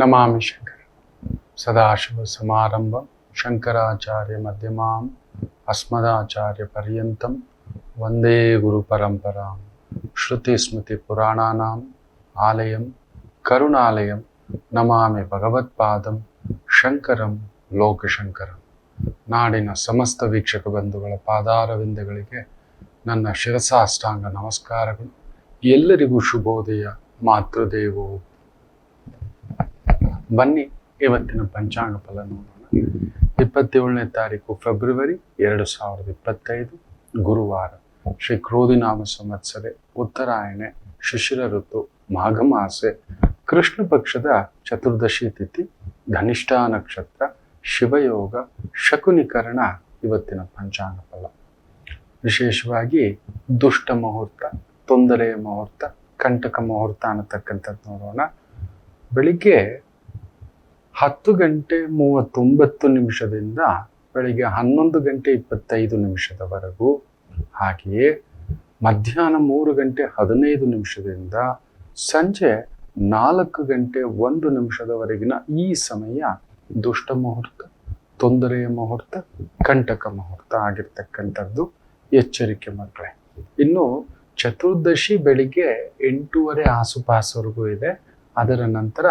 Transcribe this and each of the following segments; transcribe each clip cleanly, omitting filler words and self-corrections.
ನಮಾಮಿ ಶಂಕರ ಸದಾಶಿವ ಸಮಾರಂಭಂ ಶಂಕರಾಚಾರ್ಯ ಮಧ್ಯಮಾಂ ಅಸ್ಮದಾಚಾರ್ಯ ಪರ್ಯಂತಂ ವಂದೇ ಗುರು ಪರಂಪರಾಂ ಶ್ರುತಿ ಸ್ಮೃತಿ ಪುರಾಣಾನಾಂ ಆಲಯಂ ಕರುಣಾಲಯಂ ನಮಾಮಿ ಭಗವತ್ಪಾದಂ ಶಂಕರಂ ಲೋಕಶಂಕರಂ. ನಾಡಿನ ಸಮಸ್ತ ವೀಕ್ಷಕ ಬಂಧುಗಳ ಪಾದಾರವಿಂದಗಳಿಗೆ ನನ್ನ ಶಿರಸಾಷ್ಟಾಂಗ ನಮಸ್ಕಾರಗಳು. ಎಲ್ಲರಿಗೂ ಶುಭೋದಯ. ಮಾತೃದೇವೋ. ಬನ್ನಿ ಇವತ್ತಿನ ಪಂಚಾಂಗ ಫಲ ನೋಡೋಣ. 27ನೇ ತಾರೀಕು ಫೆಬ್ರವರಿ 2025 ಗುರುವಾರ. ಶ್ರೀ ಕ್ರೋಧಿನಾಮ ಸಂವತ್ಸರೆ ಉತ್ತರಾಯಣೆ ಶಿಶಿರ ಋತು ಮಾಘಮಾಸೆ ಕೃಷ್ಣ ಪಕ್ಷದ ಚತುರ್ದಶಿ ತಿಥಿ ಧನಿಷ್ಠಾ ನಕ್ಷತ್ರ ಶಿವಯೋಗ ಶಕುನಿಕರಣ. ಇವತ್ತಿನ ಪಂಚಾಂಗ ಫಲ ವಿಶೇಷವಾಗಿ ದುಷ್ಟ ಮುಹೂರ್ತ, ತೊಂದರೆಯ ಮುಹೂರ್ತ, ಕಂಟಕ ಮುಹೂರ್ತ ಅನ್ನತಕ್ಕಂಥದ್ದು ನೋಡೋಣ. ಬೆಳಿಗ್ಗೆ 10:39 ಬೆಳಿಗ್ಗೆ 11:25 ಹಾಗೆಯೇ ಮಧ್ಯಾಹ್ನ 3:15 ಸಂಜೆ 4:01 ಈ ಸಮಯ ದುಷ್ಟ ಮುಹೂರ್ತ, ತೊಂದರೆಯ ಮುಹೂರ್ತ, ಕಂಟಕ ಮುಹೂರ್ತ ಆಗಿರ್ತಕ್ಕಂಥದ್ದು. ಎಚ್ಚರಿಕೆ ಮಕ್ಕಳೇ. ಇನ್ನು ಚತುರ್ದಶಿ ಬೆಳಿಗ್ಗೆ 8:30 ಆಸುಪಾಸುವರೆಗೂ ಇದೆ. ಅದರ ನಂತರ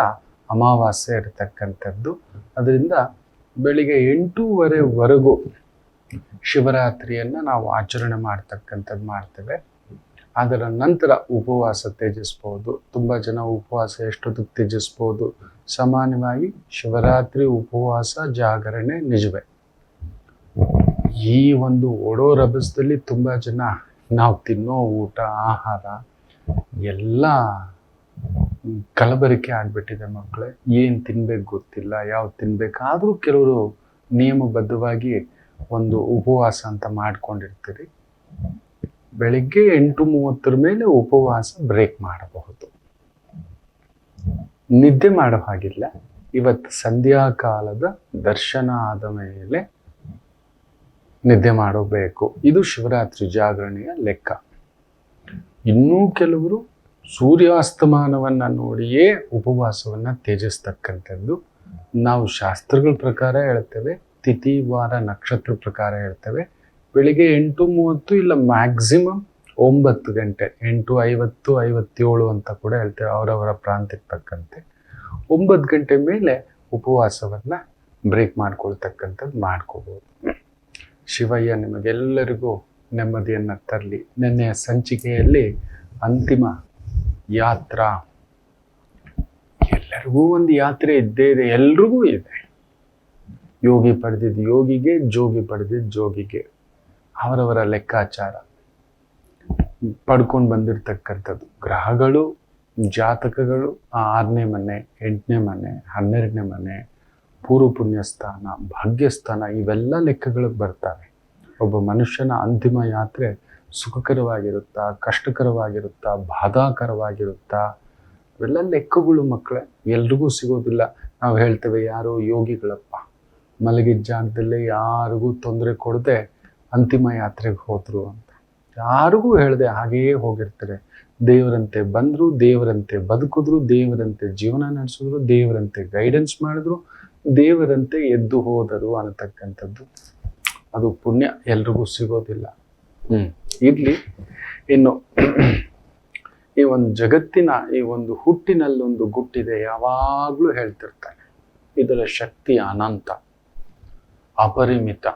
ಅಮಾವಾಸ್ಯೆ ಇರತಕ್ಕಂಥದ್ದು. ಅದರಿಂದ ಬೆಳಿಗ್ಗೆ 8:30 ಶಿವರಾತ್ರಿಯನ್ನು ನಾವು ಆಚರಣೆ ಮಾಡ್ತೇವೆ. ಅದರ ನಂತರ ಉಪವಾಸ ತ್ಯಜಿಸ್ಬೋದು. ತುಂಬ ಜನ ಉಪವಾಸ ಎಷ್ಟೊತ್ತಿಗೆ ತ್ಯಜಿಸ್ಬೋದು? ಸಾಮಾನ್ಯವಾಗಿ ಶಿವರಾತ್ರಿ ಉಪವಾಸ ಜಾಗರಣೆ ನಿಜವೇ. ಈ ಒಂದು ಓಡೋ ರಭಸದಲ್ಲಿ ತುಂಬ ಜನ ನಾವು ತಿನ್ನೋ ಊಟ ಆಹಾರ ಎಲ್ಲ ಕಲಬೆರಕೆ ಆಗ್ಬಿಟ್ಟಿದೆ ಮಕ್ಕಳೇ. ಏನು ತಿನ್ಬೇಕು ಗೊತ್ತಿಲ್ಲ, ಯಾವ ತಿನ್ಬೇಕಾದ್ರೂ ಕೆಲವರು ನಿಯಮಬದ್ಧವಾಗಿ ಒಂದು ಉಪವಾಸ ಅಂತ ಮಾಡ್ಕೊಂಡಿರ್ತೀರಿ. ಬೆಳಿಗ್ಗೆ 8:30 ಮೇಲೆ ಉಪವಾಸ ಬ್ರೇಕ್ ಮಾಡಬಹುದು. ನಿದ್ದೆ ಮಾಡೋ ಹಾಗಿಲ್ಲ. ಇವತ್ತು ಸಂಧ್ಯಾಕಾಲದ ದರ್ಶನ ಆದ ಮೇಲೆ ನಿದ್ದೆ ಮಾಡಬೇಕು. ಇದು ಶಿವರಾತ್ರಿ ಜಾಗರಣೆಯ ಲೆಕ್ಕ. ಇನ್ನೂ ಕೆಲವರು ಸೂರ್ಯಾಸ್ತಮಾನವನ್ನು ನೋಡಿಯೇ ಉಪವಾಸವನ್ನು ತ್ಯಜಿಸ್ತಕ್ಕಂಥದ್ದು. ನಾವು ಶಾಸ್ತ್ರಗಳ ಪ್ರಕಾರ ಹೇಳ್ತೇವೆ, ತಿಥಿ ವಾರ ನಕ್ಷತ್ರ ಪ್ರಕಾರ ಹೇಳ್ತೇವೆ. ಬೆಳಿಗ್ಗೆ 8:30 ಇಲ್ಲ ಮ್ಯಾಕ್ಸಿಮಮ್ 9 ಗಂಟೆ, 8:50, 57 ಅಂತ ಕೂಡ ಹೇಳ್ತೇವೆ, ಅವರವರ ಪ್ರಾಂತ್ಯಕ್ಕೆ ತಕ್ಕಂತೆ. 9 ಗಂಟೆ ಮೇಲೆ ಉಪವಾಸವನ್ನು ಬ್ರೇಕ್ ಮಾಡ್ಕೊಳ್ತಕ್ಕಂಥದ್ದು ಮಾಡ್ಕೋಬೋದು. ಶಿವಯ್ಯ ನಿಮಗೆಲ್ಲರಿಗೂ ನೆಮ್ಮದಿಯನ್ನು ತರಲಿ. ನಿನ್ನೆಯ ಸಂಚಿಕೆಯಲ್ಲಿ ಅಂತಿಮ ಯಾತ್ರಾ, ಎಲ್ಲರಿಗೂ ಒಂದು ಯಾತ್ರೆ ಇದ್ದೇ ಇದೆ, ಎಲ್ರಿಗೂ ಇದೆ. ಯೋಗಿ ಪಡೆದಿದ್ದು ಯೋಗಿಗೆ, ಜೋಗಿ ಪಡೆದಿದ್ದು ಜೋಗಿಗೆ. ಅವರವರ ಲೆಕ್ಕಾಚಾರ ಪಡ್ಕೊಂಡು ಬಂದಿರತಕ್ಕಂಥದ್ದು. ಗ್ರಹಗಳು, ಜಾತಕಗಳು, 6ನೇ ಮನೆ, 8ನೇ ಮನೆ, 12ನೇ ಮನೆ, ಪೂರ್ವ ಪುಣ್ಯಸ್ಥಾನ, ಭಾಗ್ಯಸ್ಥಾನ, ಇವೆಲ್ಲ ಲೆಕ್ಕಗಳಿಗೆ ಬರ್ತವೆ. ಒಬ್ಬ ಮನುಷ್ಯನ ಅಂತಿಮ ಯಾತ್ರೆ ಸುಖಕರವಾಗಿರುತ್ತಾ, ಕಷ್ಟಕರವಾಗಿರುತ್ತಾ, ಬಾಧಾಕರವಾಗಿರುತ್ತಾ, ಇವೆಲ್ಲ ಲೆಕ್ಕಗಳು ಮಕ್ಕಳೇ. ಎಲ್ರಿಗೂ ಸಿಗೋದಿಲ್ಲ. ನಾವು ಹೇಳ್ತೇವೆ ಯಾರೋ ಯೋಗಿಗಳಪ್ಪ ಮಲಗಿದ ಜಾಗದಲ್ಲೇ ಯಾರಿಗೂ ತೊಂದರೆ ಕೊಡದೆ ಅಂತಿಮ ಯಾತ್ರೆಗೆ ಹೋದ್ರು ಅಂತ. ಯಾರಿಗೂ ಹೇಳದೆ ಹಾಗೆಯೇ ಹೋಗಿರ್ತಾರೆ. ದೇವರಂತೆ ಬಂದರು, ದೇವರಂತೆ ಬದುಕಿದ್ರು, ದೇವರಂತೆ ಜೀವನ ನಡೆಸಿದ್ರು, ದೇವರಂತೆ ಗೈಡೆನ್ಸ್ ಮಾಡಿದ್ರು, ದೇವರಂತೆ ಎದ್ದು ಹೋದರು ಅನ್ನತಕ್ಕಂಥದ್ದು. ಅದು ಪುಣ್ಯ ಎಲ್ರಿಗೂ ಸಿಗೋದಿಲ್ಲ. ಇರ್ಲಿ. ಇನ್ನು ಈ ಒಂದು ಜಗತ್ತಿನ ಈ ಒಂದು ಹುಟ್ಟಿನಲ್ಲೊಂದು ಗುಟ್ಟಿದೆ, ಯಾವಾಗಲೂ ಹೇಳ್ತಿರ್ತಾನೆ. ಇದರ ಶಕ್ತಿ ಅನಂತ, ಅಪರಿಮಿತ,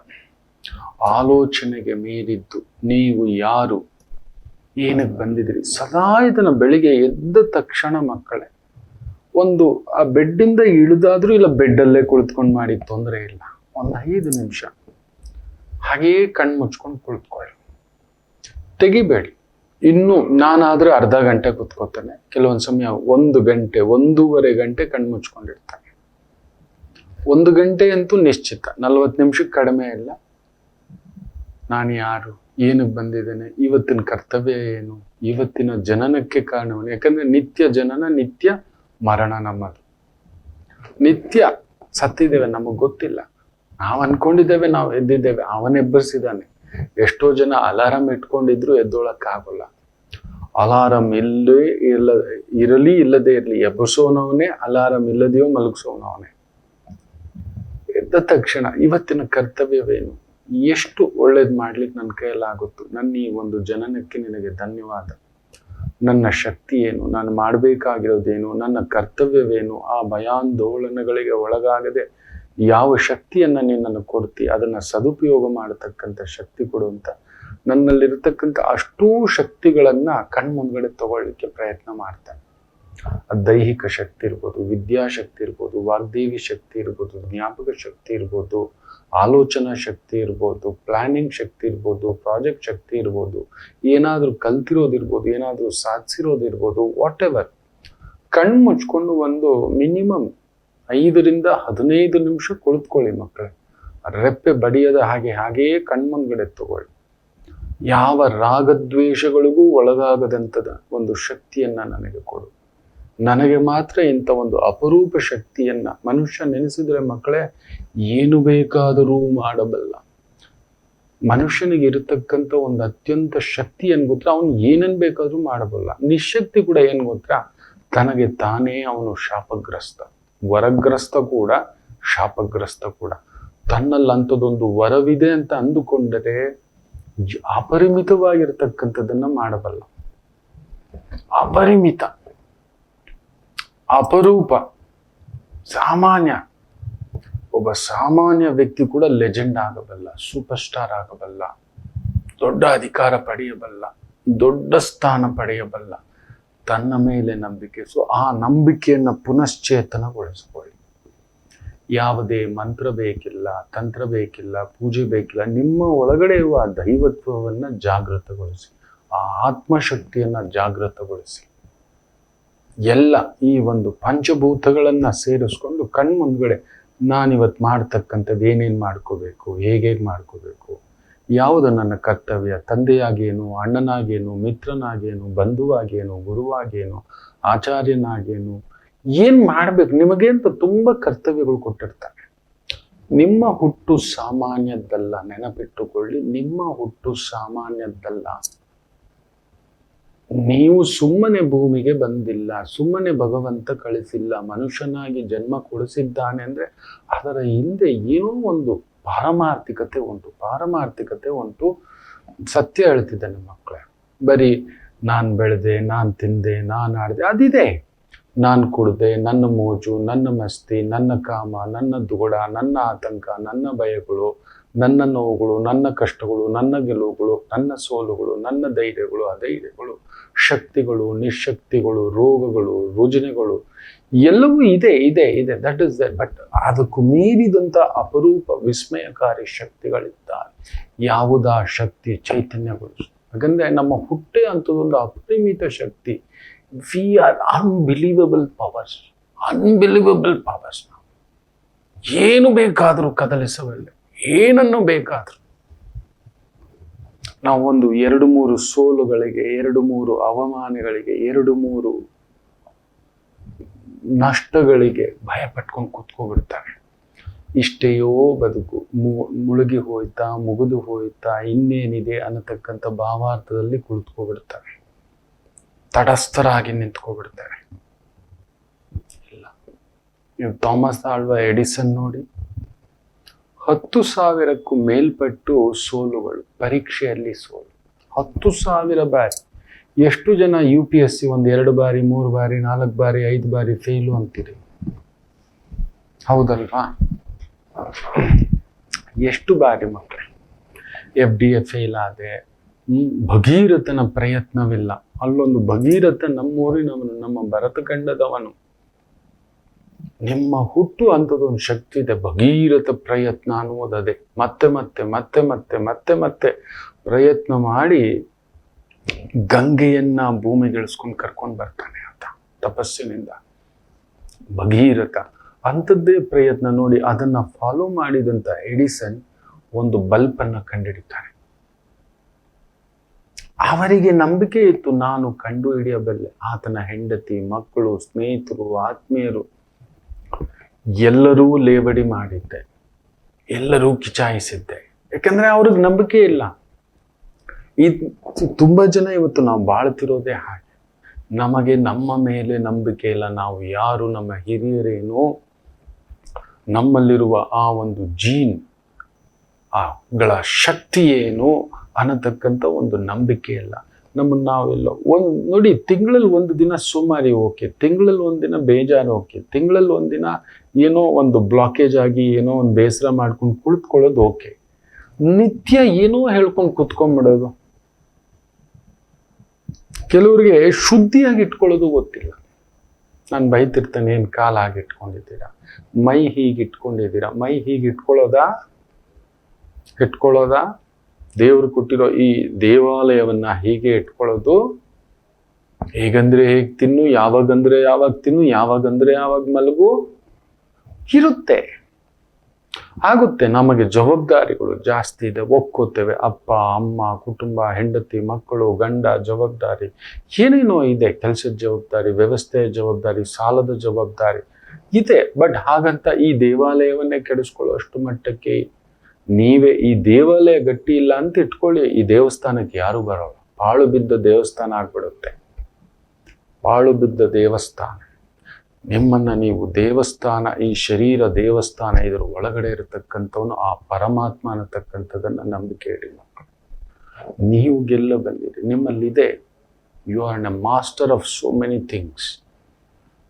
ಆಲೋಚನೆಗೆ ಮೀರಿದ್ದು. ನೀವು ಯಾರು, ಏನಕ್ಕೆ ಬಂದಿದ್ದೀರಿ? ಸದಾ ಇದನ್ನು ಬೆಳಿಗ್ಗೆ ಎದ್ದ ತಕ್ಷಣ ಮಕ್ಕಳೇ ಒಂದು ಆ ಬೆಡ್ಡಿಂದ ಇಳಿದಾದ್ರೂ ಇಲ್ಲ ಬೆಡ್ಡಲ್ಲೇ ಕುಳಿತುಕೊಂಡು ಮಾಡಿ ತೊಂದರೆ ಇಲ್ಲ. ಒಂದು 5 ನಿಮಿಷ ಹಾಗೆಯೇ ಕಣ್ಣು ಮುಚ್ಕೊಂಡು ಕುಳಿತುಕೊಳ್ಳಿ, ತೆಗಿಬೇಡಿ. ಇನ್ನು ನಾನಾದ್ರೆ ಅರ್ಧ ಗಂಟೆ ಕೂತ್ಕೋತಾನೆ, ಕೆಲವೊಂದು ಸಮಯ 1 ಗಂಟೆ, 1.5 ಗಂಟೆ ಕಣ್ಣು ಮುಚ್ಕೊಂಡಿರ್ತಾನೆ. 1 ಗಂಟೆ ಅಂತೂ ನಿಶ್ಚಿತ, 40 ನಿಮಿಷಕ್ಕೆ ಕಡಿಮೆ ಇಲ್ಲ. ನಾನು ಯಾರು, ಏನಕ್ಕೆ ಬಂದಿದ್ದೇನೆ, ಇವತ್ತಿನ ಕರ್ತವ್ಯ ಏನು, ಇವತ್ತಿನ ಜನನಕ್ಕೆ ಕಾರಣವನ್ನು. ಯಾಕಂದ್ರೆ ನಿತ್ಯ ಜನನ, ನಿತ್ಯ ಮರಣ. ನಮ್ಮದು ನಿತ್ಯ ಸತ್ತಿದ್ದೇವೆ, ನಮಗೆ ಗೊತ್ತಿಲ್ಲ. ನಾವು ಅನ್ಕೊಂಡಿದ್ದೇವೆ ನಾವು ಎದ್ದಿದ್ದೇವೆ, ಅವನೆಬ್ಬರಿಸಿದ್ದಾನೆ. ಎಷ್ಟೋ ಜನ ಅಲಾರಾಮ್ ಇಟ್ಕೊಂಡಿದ್ರು ಎದ್ದೋಳಕ್ಕಾಗಲ್ಲ. ಅಲಾರಂ ಇರಲಿ ಇಲ್ಲದೆ ಇರಲಿ ಎಬ್ಬಿಸೋನವನೇ, ಅಲಾರಂ ಇಲ್ಲದೆಯೋ ಮಲಗಿಸೋನವನೇ. ಎದ್ದ ತಕ್ಷಣ ಇವತ್ತಿನ ಕರ್ತವ್ಯವೇನು, ಎಷ್ಟು ಒಳ್ಳೇದು ಮಾಡ್ಲಿಕ್ಕೆ ನನ್ನ ಕೈಯಲ್ಲಾಗುತ್ತೋ, ನನ್ನ ಈ ಒಂದು ಜನನಕ್ಕೆ ನಿನಗೆ ಧನ್ಯವಾದ. ನನ್ನ ಶಕ್ತಿ ಏನು, ನಾನು ಮಾಡಬೇಕಾಗಿರೋದೇನು, ನನ್ನ ಕರ್ತವ್ಯವೇನು, ಆ ಭಯಾಂದೋಲನಗಳಿಗೆ ಒಳಗಾಗದೆ ಯಾವ ಶಕ್ತಿಯನ್ನು ನೀನು ಕೊಡ್ತಿ ಅದನ್ನು ಸದುಪಯೋಗ ಮಾಡತಕ್ಕಂಥ ಶಕ್ತಿ ಕೊಡುವಂತ ನನ್ನಲ್ಲಿರ್ತಕ್ಕಂಥ ಅಷ್ಟೂ ಶಕ್ತಿಗಳನ್ನು ಕಣ್ಮುಂದ್ಗಡೆ ತಗೊಳ್ಳಿಕ್ಕೆ ಪ್ರಯತ್ನ ಮಾಡ್ತಾನೆ. ದೈಹಿಕ ಶಕ್ತಿ ಇರ್ಬೋದು, ವಿದ್ಯಾಶಕ್ತಿ ಇರ್ಬೋದು, ವಾಗ್ದೇವಿ ಶಕ್ತಿ ಇರ್ಬೋದು, ಜ್ಞಾಪಕ ಶಕ್ತಿ ಇರ್ಬೋದು, ಆಲೋಚನಾ ಶಕ್ತಿ ಇರ್ಬೋದು, ಪ್ಲಾನಿಂಗ್ ಶಕ್ತಿ ಇರ್ಬೋದು, ಪ್ರಾಜೆಕ್ಟ್ ಶಕ್ತಿ ಇರ್ಬೋದು, ಏನಾದರೂ ಕಲ್ತಿರೋದಿರ್ಬೋದು, ಏನಾದರೂ ಸಾಧಿಸಿರೋದಿರ್ಬೋದು, ವಾಟ್ ಎವರ್. ಕಣ್ಣು ಮುಚ್ಕೊಂಡು ಒಂದು ಮಿನಿಮಮ್ 5 ರಿಂದ 15 ನಿಮಿಷ ಕುಳಿತುಕೊಳ್ಳಿ ಮಕ್ಕಳೇ. ರೆಪ್ಪೆ ಬಡಿಯದ ಹಾಗೆಯೇ ಕಣ್ಮುಂದ್ಗಡೆ ತಗೊಳ್ಳಿ. ಯಾವ ರಾಗದ್ವೇಷಗಳಿಗೂ ಒಳಗಾಗದಂಥದ ಒಂದು ಶಕ್ತಿಯನ್ನ ನನಗೆ ಕೊಡು. ನನಗೆ ಮಾತ್ರ ಇಂಥ ಒಂದು ಅಪರೂಪ ಶಕ್ತಿಯನ್ನ ಮನುಷ್ಯ ನೆನೆಸಿದ್ರೆ ಮಕ್ಕಳೇ ಏನು ಬೇಕಾದರೂ ಮಾಡಬಲ್ಲ. ಮನುಷ್ಯನಿಗೆ ಇರತಕ್ಕಂಥ ಒಂದು ಅತ್ಯಂತ ಶಕ್ತಿ ಏನ್ ಗೊತ್ತಾ, ಅವನು ಏನನ್ ಬೇಕಾದ್ರೂ ಮಾಡಬಲ್ಲ. ನಿಶಕ್ತಿ ಕೂಡ ಏನ್ ಗೊತ್ತಾ, ತನಗೆ ತಾನೇ ಅವನು ಶಾಪಗ್ರಸ್ತ, ವರಗ್ರಸ್ತ ಕೂಡ, ಶಾಪಗ್ರಸ್ತ ಕೂಡ. ತನ್ನಲ್ಲಿ ಅಂಥದ್ದೊಂದು ವರವಿದೆ ಅಂತ ಅಂದುಕೊಂಡರೆ ಅಪರಿಮಿತವಾಗಿರ್ತಕ್ಕಂಥದ್ದನ್ನ ಮಾಡಬಲ್ಲ. ಅಪರಿಮಿತ, ಅಪರೂಪ, ಸಾಮಾನ್ಯ. ಒಬ್ಬ ಸಾಮಾನ್ಯ ವ್ಯಕ್ತಿ ಕೂಡ ಲೆಜೆಂಡ್ ಆಗಬಲ್ಲ, ಸೂಪರ್ ಸ್ಟಾರ್ ಆಗಬಲ್ಲ, ದೊಡ್ಡ ಅಧಿಕಾರ ಪಡೆಯಬಲ್ಲ, ದೊಡ್ಡ ಸ್ಥಾನ ಪಡೆಯಬಲ್ಲ. ತನ್ನ ಮೇಲೆ ನಂಬಿಕೆ. ಸೊ ಆ ನಂಬಿಕೆಯನ್ನು ಪುನಶ್ಚೇತನಗೊಳಿಸಿಕೊಳ್ಳಿ. ಯಾವುದೇ ಮಂತ್ರ ಬೇಕಿಲ್ಲ, ತಂತ್ರ ಬೇಕಿಲ್ಲ, ಪೂಜೆ ಬೇಕಿಲ್ಲ. ನಿಮ್ಮ ಒಳಗಡೆ ಇರುವ ಆ ದೈವತ್ವವನ್ನ ಜಾಗೃತಗೊಳಿಸಿ, ಆ ಆತ್ಮಶಕ್ತಿಯನ್ನ ಜಾಗೃತಗೊಳಿಸಿ. ಎಲ್ಲ ಈ ಒಂದು ಪಂಚಭೂತಗಳನ್ನ ಸೇರಿಸ್ಕೊಂಡು ಕಣ್ಮುಂದ್ಗಡೆ ನಾನಿವತ್ತು ಮಾಡ್ತಕ್ಕಂಥದ್ದು ಏನೇನು ಮಾಡ್ಕೋಬೇಕು, ಹೇಗೆ ಮಾಡ್ಕೋಬೇಕು, ಯಾವುದು ನನ್ನ ಕರ್ತವ್ಯ, ತಂದೆಯಾಗೇನು, ಅಣ್ಣನಾಗೇನು, ಮಿತ್ರನಾಗೇನು, ಬಂಧುವಾಗೇನು, ಗುರುವಾಗೇನು, ಆಚಾರ್ಯನಾಗೇನು, ಏನ್ ಮಾಡ್ಬೇಕು ನಿಮಗೆ ಅಂತ ತುಂಬಾ ಕರ್ತವ್ಯಗಳು ಕೊಟ್ಟಿರ್ತಾರೆ. ನಿಮ್ಮ ಹುಟ್ಟು ಸಾಮಾನ್ಯದ್ದಲ್ಲ, ನೆನಪಿಟ್ಟುಕೊಳ್ಳಿ. ನಿಮ್ಮ ಹುಟ್ಟು ಸಾಮಾನ್ಯದ್ದಲ್ಲ. ನೀವು ಸುಮ್ಮನೆ ಭೂಮಿಗೆ ಬಂದಿಲ್ಲ, ಸುಮ್ಮನೆ ಭಗವಂತ ಕಳಿಸಿಲ್ಲ. ಮನುಷ್ಯನಾಗಿ ಜನ್ಮ ಕೊಡಿಸಿದ್ದಾನೆ ಅಂದ್ರೆ ಅದರ ಹಿಂದೆ ಏನೋ ಒಂದು ಪಾರಮಾರ್ಥಿಕತೆ ಉಂಟು, ಪಾರಮಾರ್ಥಿಕತೆ ಉಂಟು. ಸತ್ಯ ಹೇಳ್ತಿದ್ದಾನೆ ಮಕ್ಕಳೇ. ಬರೀ ನಾನು ಬೆಳೆದೆ, ನಾನು ತಿಂದೆ, ನಾನು ಆಡಿದೆ ಅದಿದೆ. ನಾನು ಕುಡ್ದೆ, ನನ್ನ ಮೋಜು, ನನ್ನ ಮಸ್ತಿ, ನನ್ನ ಕಾಮ, ನನ್ನ ದುಗುಡ, ನನ್ನ ಆತಂಕ, ನನ್ನ ಭಯಗಳು, ನನ್ನ ನೋವುಗಳು, ನನ್ನ ಕಷ್ಟಗಳು, ನನ್ನ ಗೆಲುವುಗಳು, ನನ್ನ ಸೋಲುಗಳು, ನನ್ನ ಧೈರ್ಯಗಳು, ಅಧೈರ್ಯಗಳು, ಶಕ್ತಿಗಳು, ನಿಶಕ್ತಿಗಳು, ರೋಗಗಳು, ರುಜಿನಗಳು, ಎಲ್ಲವೂ ಇದೆ ಇದೆ ಇದೆ. That is that. ಬಟ್ ಅದಕ್ಕೂ ಮೀರಿದಂಥ ಅಪರೂಪ ವಿಸ್ಮಯಕಾರಿ ಶಕ್ತಿಗಳಿದ್ದಾರೆ. ಯಾವುದಾ ಶಕ್ತಿ ಚೈತನ್ಯಗೊಳಿಸು. ಯಾಕಂದ್ರೆ ನಮ್ಮ ಹುಟ್ಟೆ ಅಂಥದ್ದೊಂದು ಅಪರಿಮಿತ ಶಕ್ತಿ. We are unbelievable powers, unbelievable powers. ಏನು ಬೇಕಾದರೂ ಕದಲಿಸಬಲ್ಲೆ, ಏನನ್ನು ಬೇಕಾದರೂ. ನಾವು ಒಂದು 2-3 ಸೋಲುಗಳಿಗೆ, 2-3 ಅವಮಾನಗಳಿಗೆ, 2-3 ನಷ್ಟಗಳಿಗೆ ಭಯ ಪಟ್ಕೊಂಡು ಕೂತ್ಕೊಬಿಡ್ತಾರೆ. ಇಷ್ಟೆಯೋ ಬದುಕು, ಮುಳುಗಿ ಹೋಯ್ತಾ, ಮುಗಿದು ಹೋಯ್ತಾ, ಇನ್ನೇನಿದೆ ಅನ್ನತಕ್ಕಂಥ ಭಾವಾರ್ಥದಲ್ಲಿ ಕುಳಿತುಕೊಬಿಡ್ತಾರೆ. ತಟಸ್ಥರಾಗಿ ನಿಂತ್ಕೊಬಿಡ್ತಾರೆ. ಇಲ್ಲ, ನೀವು ಥಾಮಸ್ ಆಲ್ವಾ ಎಡಿಸನ್ ನೋಡಿ, 10,000ಕ್ಕೂ ಮೇಲ್ಪಟ್ಟು ಸೋಲುಗಳು, ಪರೀಕ್ಷೆಯಲ್ಲಿ ಸೋಲು 10,000 ಬಾರಿ. ಎಷ್ಟು ಜನ UPSC 1, 2 ಬಾರಿ, 3 ಬಾರಿ, 4 ಬಾರಿ, 5 ಬಾರಿ ಫೇಲು ಅಂತೀರಿ, ಹೌದಲ್ವಾ? ಎಷ್ಟು ಬಾರಿ ಮಕ್ಕಳೇ FDA ಫೇಲ್ ಆದೆ. ಭಗೀರಥನ ಪ್ರಯತ್ನವಿಲ್ಲ. ಅಲ್ಲೊಂದು ಭಗೀರಥ ನಮ್ಮೂರಿನವನು, ನಮ್ಮ ಭರತಖಂಡದವನು. ನಿಮ್ಮ ಹುಟ್ಟು ಅಂಥದ್ದೊಂದು ಶಕ್ತಿ ಇದೆ. ಭಗೀರಥ ಪ್ರಯತ್ನ ಅನ್ನುವುದದೇ. ಮತ್ತೆ ಮತ್ತೆ ಮತ್ತೆ ಮತ್ತೆ ಮತ್ತೆ ಮತ್ತೆ ಪ್ರಯತ್ನ ಮಾಡಿ ಗಂಗೆಯನ್ನ ಭೂಮಿಗಿಳಿಸ್ಕೊಂಡು ಕರ್ಕೊಂಡು ಬರ್ತಾನೆ ಅಂತ ತಪಸ್ಸಿನಿಂದ. ಭಗೀರಥ ಅಂಥದ್ದೇ ಪ್ರಯತ್ನ ನೋಡಿ. ಅದನ್ನ ಫಾಲೋ ಮಾಡಿದಂಥ ಎಡಿಸನ್ ಒಂದು ಬಲ್ಬನ್ನು ಕಂಡುಹಿಡಿತಾರೆ. ಅವರಿಗೆ ನಂಬಿಕೆ ಇತ್ತು, ನಾನು ಕಂಡು ಹಿಡಿಯಬಲ್ಲೆ. ಆತನ ಹೆಂಡತಿ, ಮಕ್ಕಳು, ಸ್ನೇಹಿತರು, ಆತ್ಮೀಯರು ಎಲ್ಲರೂ ಲೇವಡಿ ಮಾಡಿದ್ದೆ, ಎಲ್ಲರೂ ಕಿಚಾಯಿಸಿದ್ದೆ. ಯಾಕಂದ್ರೆ ಅವ್ರಿಗೆ ನಂಬಿಕೆ ಇಲ್ಲ. ಈ ತುಂಬ ಜನ ಇವತ್ತು ನಾವು ಬಾಳ್ತಿರೋದೇ ಹಾಗೆ. ನಮಗೆ ನಮ್ಮ ಮೇಲೆ ನಂಬಿಕೆ ಇಲ್ಲ. ನಾವು ಯಾರು, ನಮ್ಮ ಹಿರಿಯರೇನು, ನಮ್ಮಲ್ಲಿರುವ ಆ ಒಂದು ಜೀನ್ ಗಳ ಶಕ್ತಿ ಏನು ಅನ್ನತಕ್ಕಂಥ ಒಂದು ನಂಬಿಕೆ ಇಲ್ಲ. ನಮ್ಮನ್ನು ನಾವೆಲ್ಲ ನೋಡಿ, ತಿಂಗಳಲ್ಲಿ ಒಂದು ದಿನ ಸುಮಾರಿ ಓಕೆ, ತಿಂಗಳಲ್ಲಿ ಒಂದಿನ ಬೇಜಾರು ಓಕೆ, ತಿಂಗಳಲ್ಲಿ ಒಂದಿನ ಏನೋ ಒಂದು ಬ್ಲಾಕೇಜ್ ಆಗಿ ಏನೋ ಒಂದು ಬೇಸರ ಮಾಡ್ಕೊಂಡು ಕುಳಿತುಕೊಳ್ಳೋದು ಓಕೆ. ನಿತ್ಯ ಏನೋ ಹೇಳ್ಕೊಂಡು ಕುತ್ಕೊಂಡ್ಬಿಡೋದು. ಕೆಲವರಿಗೆ ಶುದ್ಧಿಯಾಗಿ ಇಟ್ಕೊಳ್ಳೋದು ಗೊತ್ತಿಲ್ಲ. ನಾನು ಬೈತಿರ್ತೇನೆ, ಏನು ಕಾಲ ಹಾಗೆ ಇಟ್ಕೊಂಡಿದ್ದೀರಾ, ಮೈ ಹೀಗೆ ಇಟ್ಕೊಂಡಿದ್ದೀರಾ. ಮೈ ಹೀಗೆ ಇಟ್ಕೊಳ್ಳೋದಾ? ದೇವರು ಕೊಟ್ಟಿರೋ ಈ ದೇವಾಲಯವನ್ನ ಹೀಗೆ ಇಟ್ಕೊಳ್ಳೋದು? ಹೇಗಂದ್ರೆ ಹೇಗೆ ತಿನ್ನು, ಯಾವಾಗಂದ್ರೆ ಯಾವಾಗ ತಿನ್ನು, ಯಾವಾಗಂದ್ರೆ ಯಾವಾಗ ಮಲಗು ಇರುತ್ತೆ. ಆಗುತ್ತೆ. ನಮಗೆ ಜವಾಬ್ದಾರಿಗಳು ಜಾಸ್ತಿ ಇದೆ, ಒಕ್ಕೋತೇವೆ. ಅಪ್ಪ ಅಮ್ಮ, ಕುಟುಂಬ, ಹೆಂಡತಿ, ಮಕ್ಕಳು, ಗಂಡ, ಜವಾಬ್ದಾರಿ ಏನೇನೋ ಇದೆ. ಕೆಲಸದ ಜವಾಬ್ದಾರಿ, ವ್ಯವಸ್ಥೆಯ ಜವಾಬ್ದಾರಿ, ಸಾಲದ ಜವಾಬ್ದಾರಿ ಇದೆ. ಬಟ್ ಹಾಗಂತ ಈ ದೇವಾಲಯವನ್ನೇ ಕೆಡಿಸ್ಕೊಳ್ಳೋ ಅಷ್ಟು ಮಟ್ಟಕ್ಕೆ ನೀವೇ ಈ ದೇವಾಲಯ ಗಟ್ಟಿ ಇಲ್ಲ ಅಂತ ಇಟ್ಕೊಳ್ಳಿ, ಈ ದೇವಸ್ಥಾನಕ್ಕೆ ಯಾರು ಬರೋಲ್ಲ. ಪಾಳು ಬಿದ್ದ ದೇವಸ್ಥಾನ ಆಗ್ಬಿಡುತ್ತೆ. ಪಾಳು ಬಿದ್ದ ದೇವಸ್ಥಾನ. ನಿಮ್ಮನ್ನ ನೀವು ದೇವಸ್ಥಾನ, ಈ ಶರೀರ ದೇವಸ್ಥಾನ, ಇದರ ಒಳಗಡೆ ಇರತಕ್ಕಂಥವನು ಆ ಪರಮಾತ್ಮ ಅನ್ನತಕ್ಕಂಥದ್ದನ್ನ ನಂಬಿಕೆ ಇಡಿ ಮಕ್ಕಳು. ನೀವು ಗೆಲ್ಲ ಬಂದಿರಿ, ನಿಮ್ಮಲ್ಲಿದೆ. You are a master of so many things.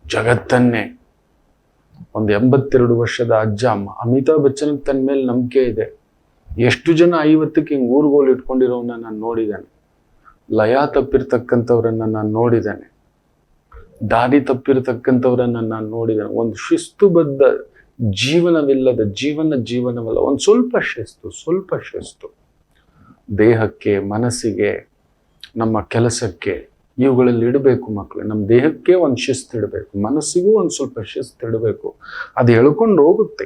ಜಗತ್ತನ್ನೇ ಒಂದು 82 ವರ್ಷದ ಅಜ್ಜ ಅಮಿತಾಬ್ ಬಚ್ಚನ್ ತನ್ನ ಮೇಲೆ ನಂಬಿಕೆ ಇದೆ. ಎಷ್ಟು ಜನ 50ಕ್ಕೆ ಹಿಂಗೆ ಊರುಗೋಲು ಇಟ್ಕೊಂಡಿರೋವನ್ನ ನಾನು ನೋಡಿದ್ದೇನೆ. ಲಯ ತಪ್ಪಿರ್ತಕ್ಕಂಥವ್ರನ್ನ ನಾನು ನೋಡಿದ್ದೇನೆ. ದಾರಿ ತಪ್ಪಿರ್ತಕ್ಕಂಥವ್ರನ್ನ ನಾನು ನೋಡಿದ್ದೇನೆ. ಒಂದು ಶಿಸ್ತುಬದ್ಧ ಜೀವನವಿಲ್ಲದ ಜೀವನವಲ್ಲ, ಒಂದು ಸ್ವಲ್ಪ ಶಿಸ್ತು ದೇಹಕ್ಕೆ, ಮನಸ್ಸಿಗೆ, ನಮ್ಮ ಕೆಲಸಕ್ಕೆ, ಇವುಗಳಲ್ಲಿ ಇಡಬೇಕು ಮಕ್ಕಳು. ನಮ್ಮ ದೇಹಕ್ಕೆ ಒಂದು ಶಿಸ್ತು ಇಡಬೇಕು, ಮನಸ್ಸಿಗೂ ಒಂದು ಸ್ವಲ್ಪ ಶಿಸ್ತು ಇಡಬೇಕು. ಅದು ಎಳ್ಕೊಂಡು ಹೋಗುತ್ತೆ,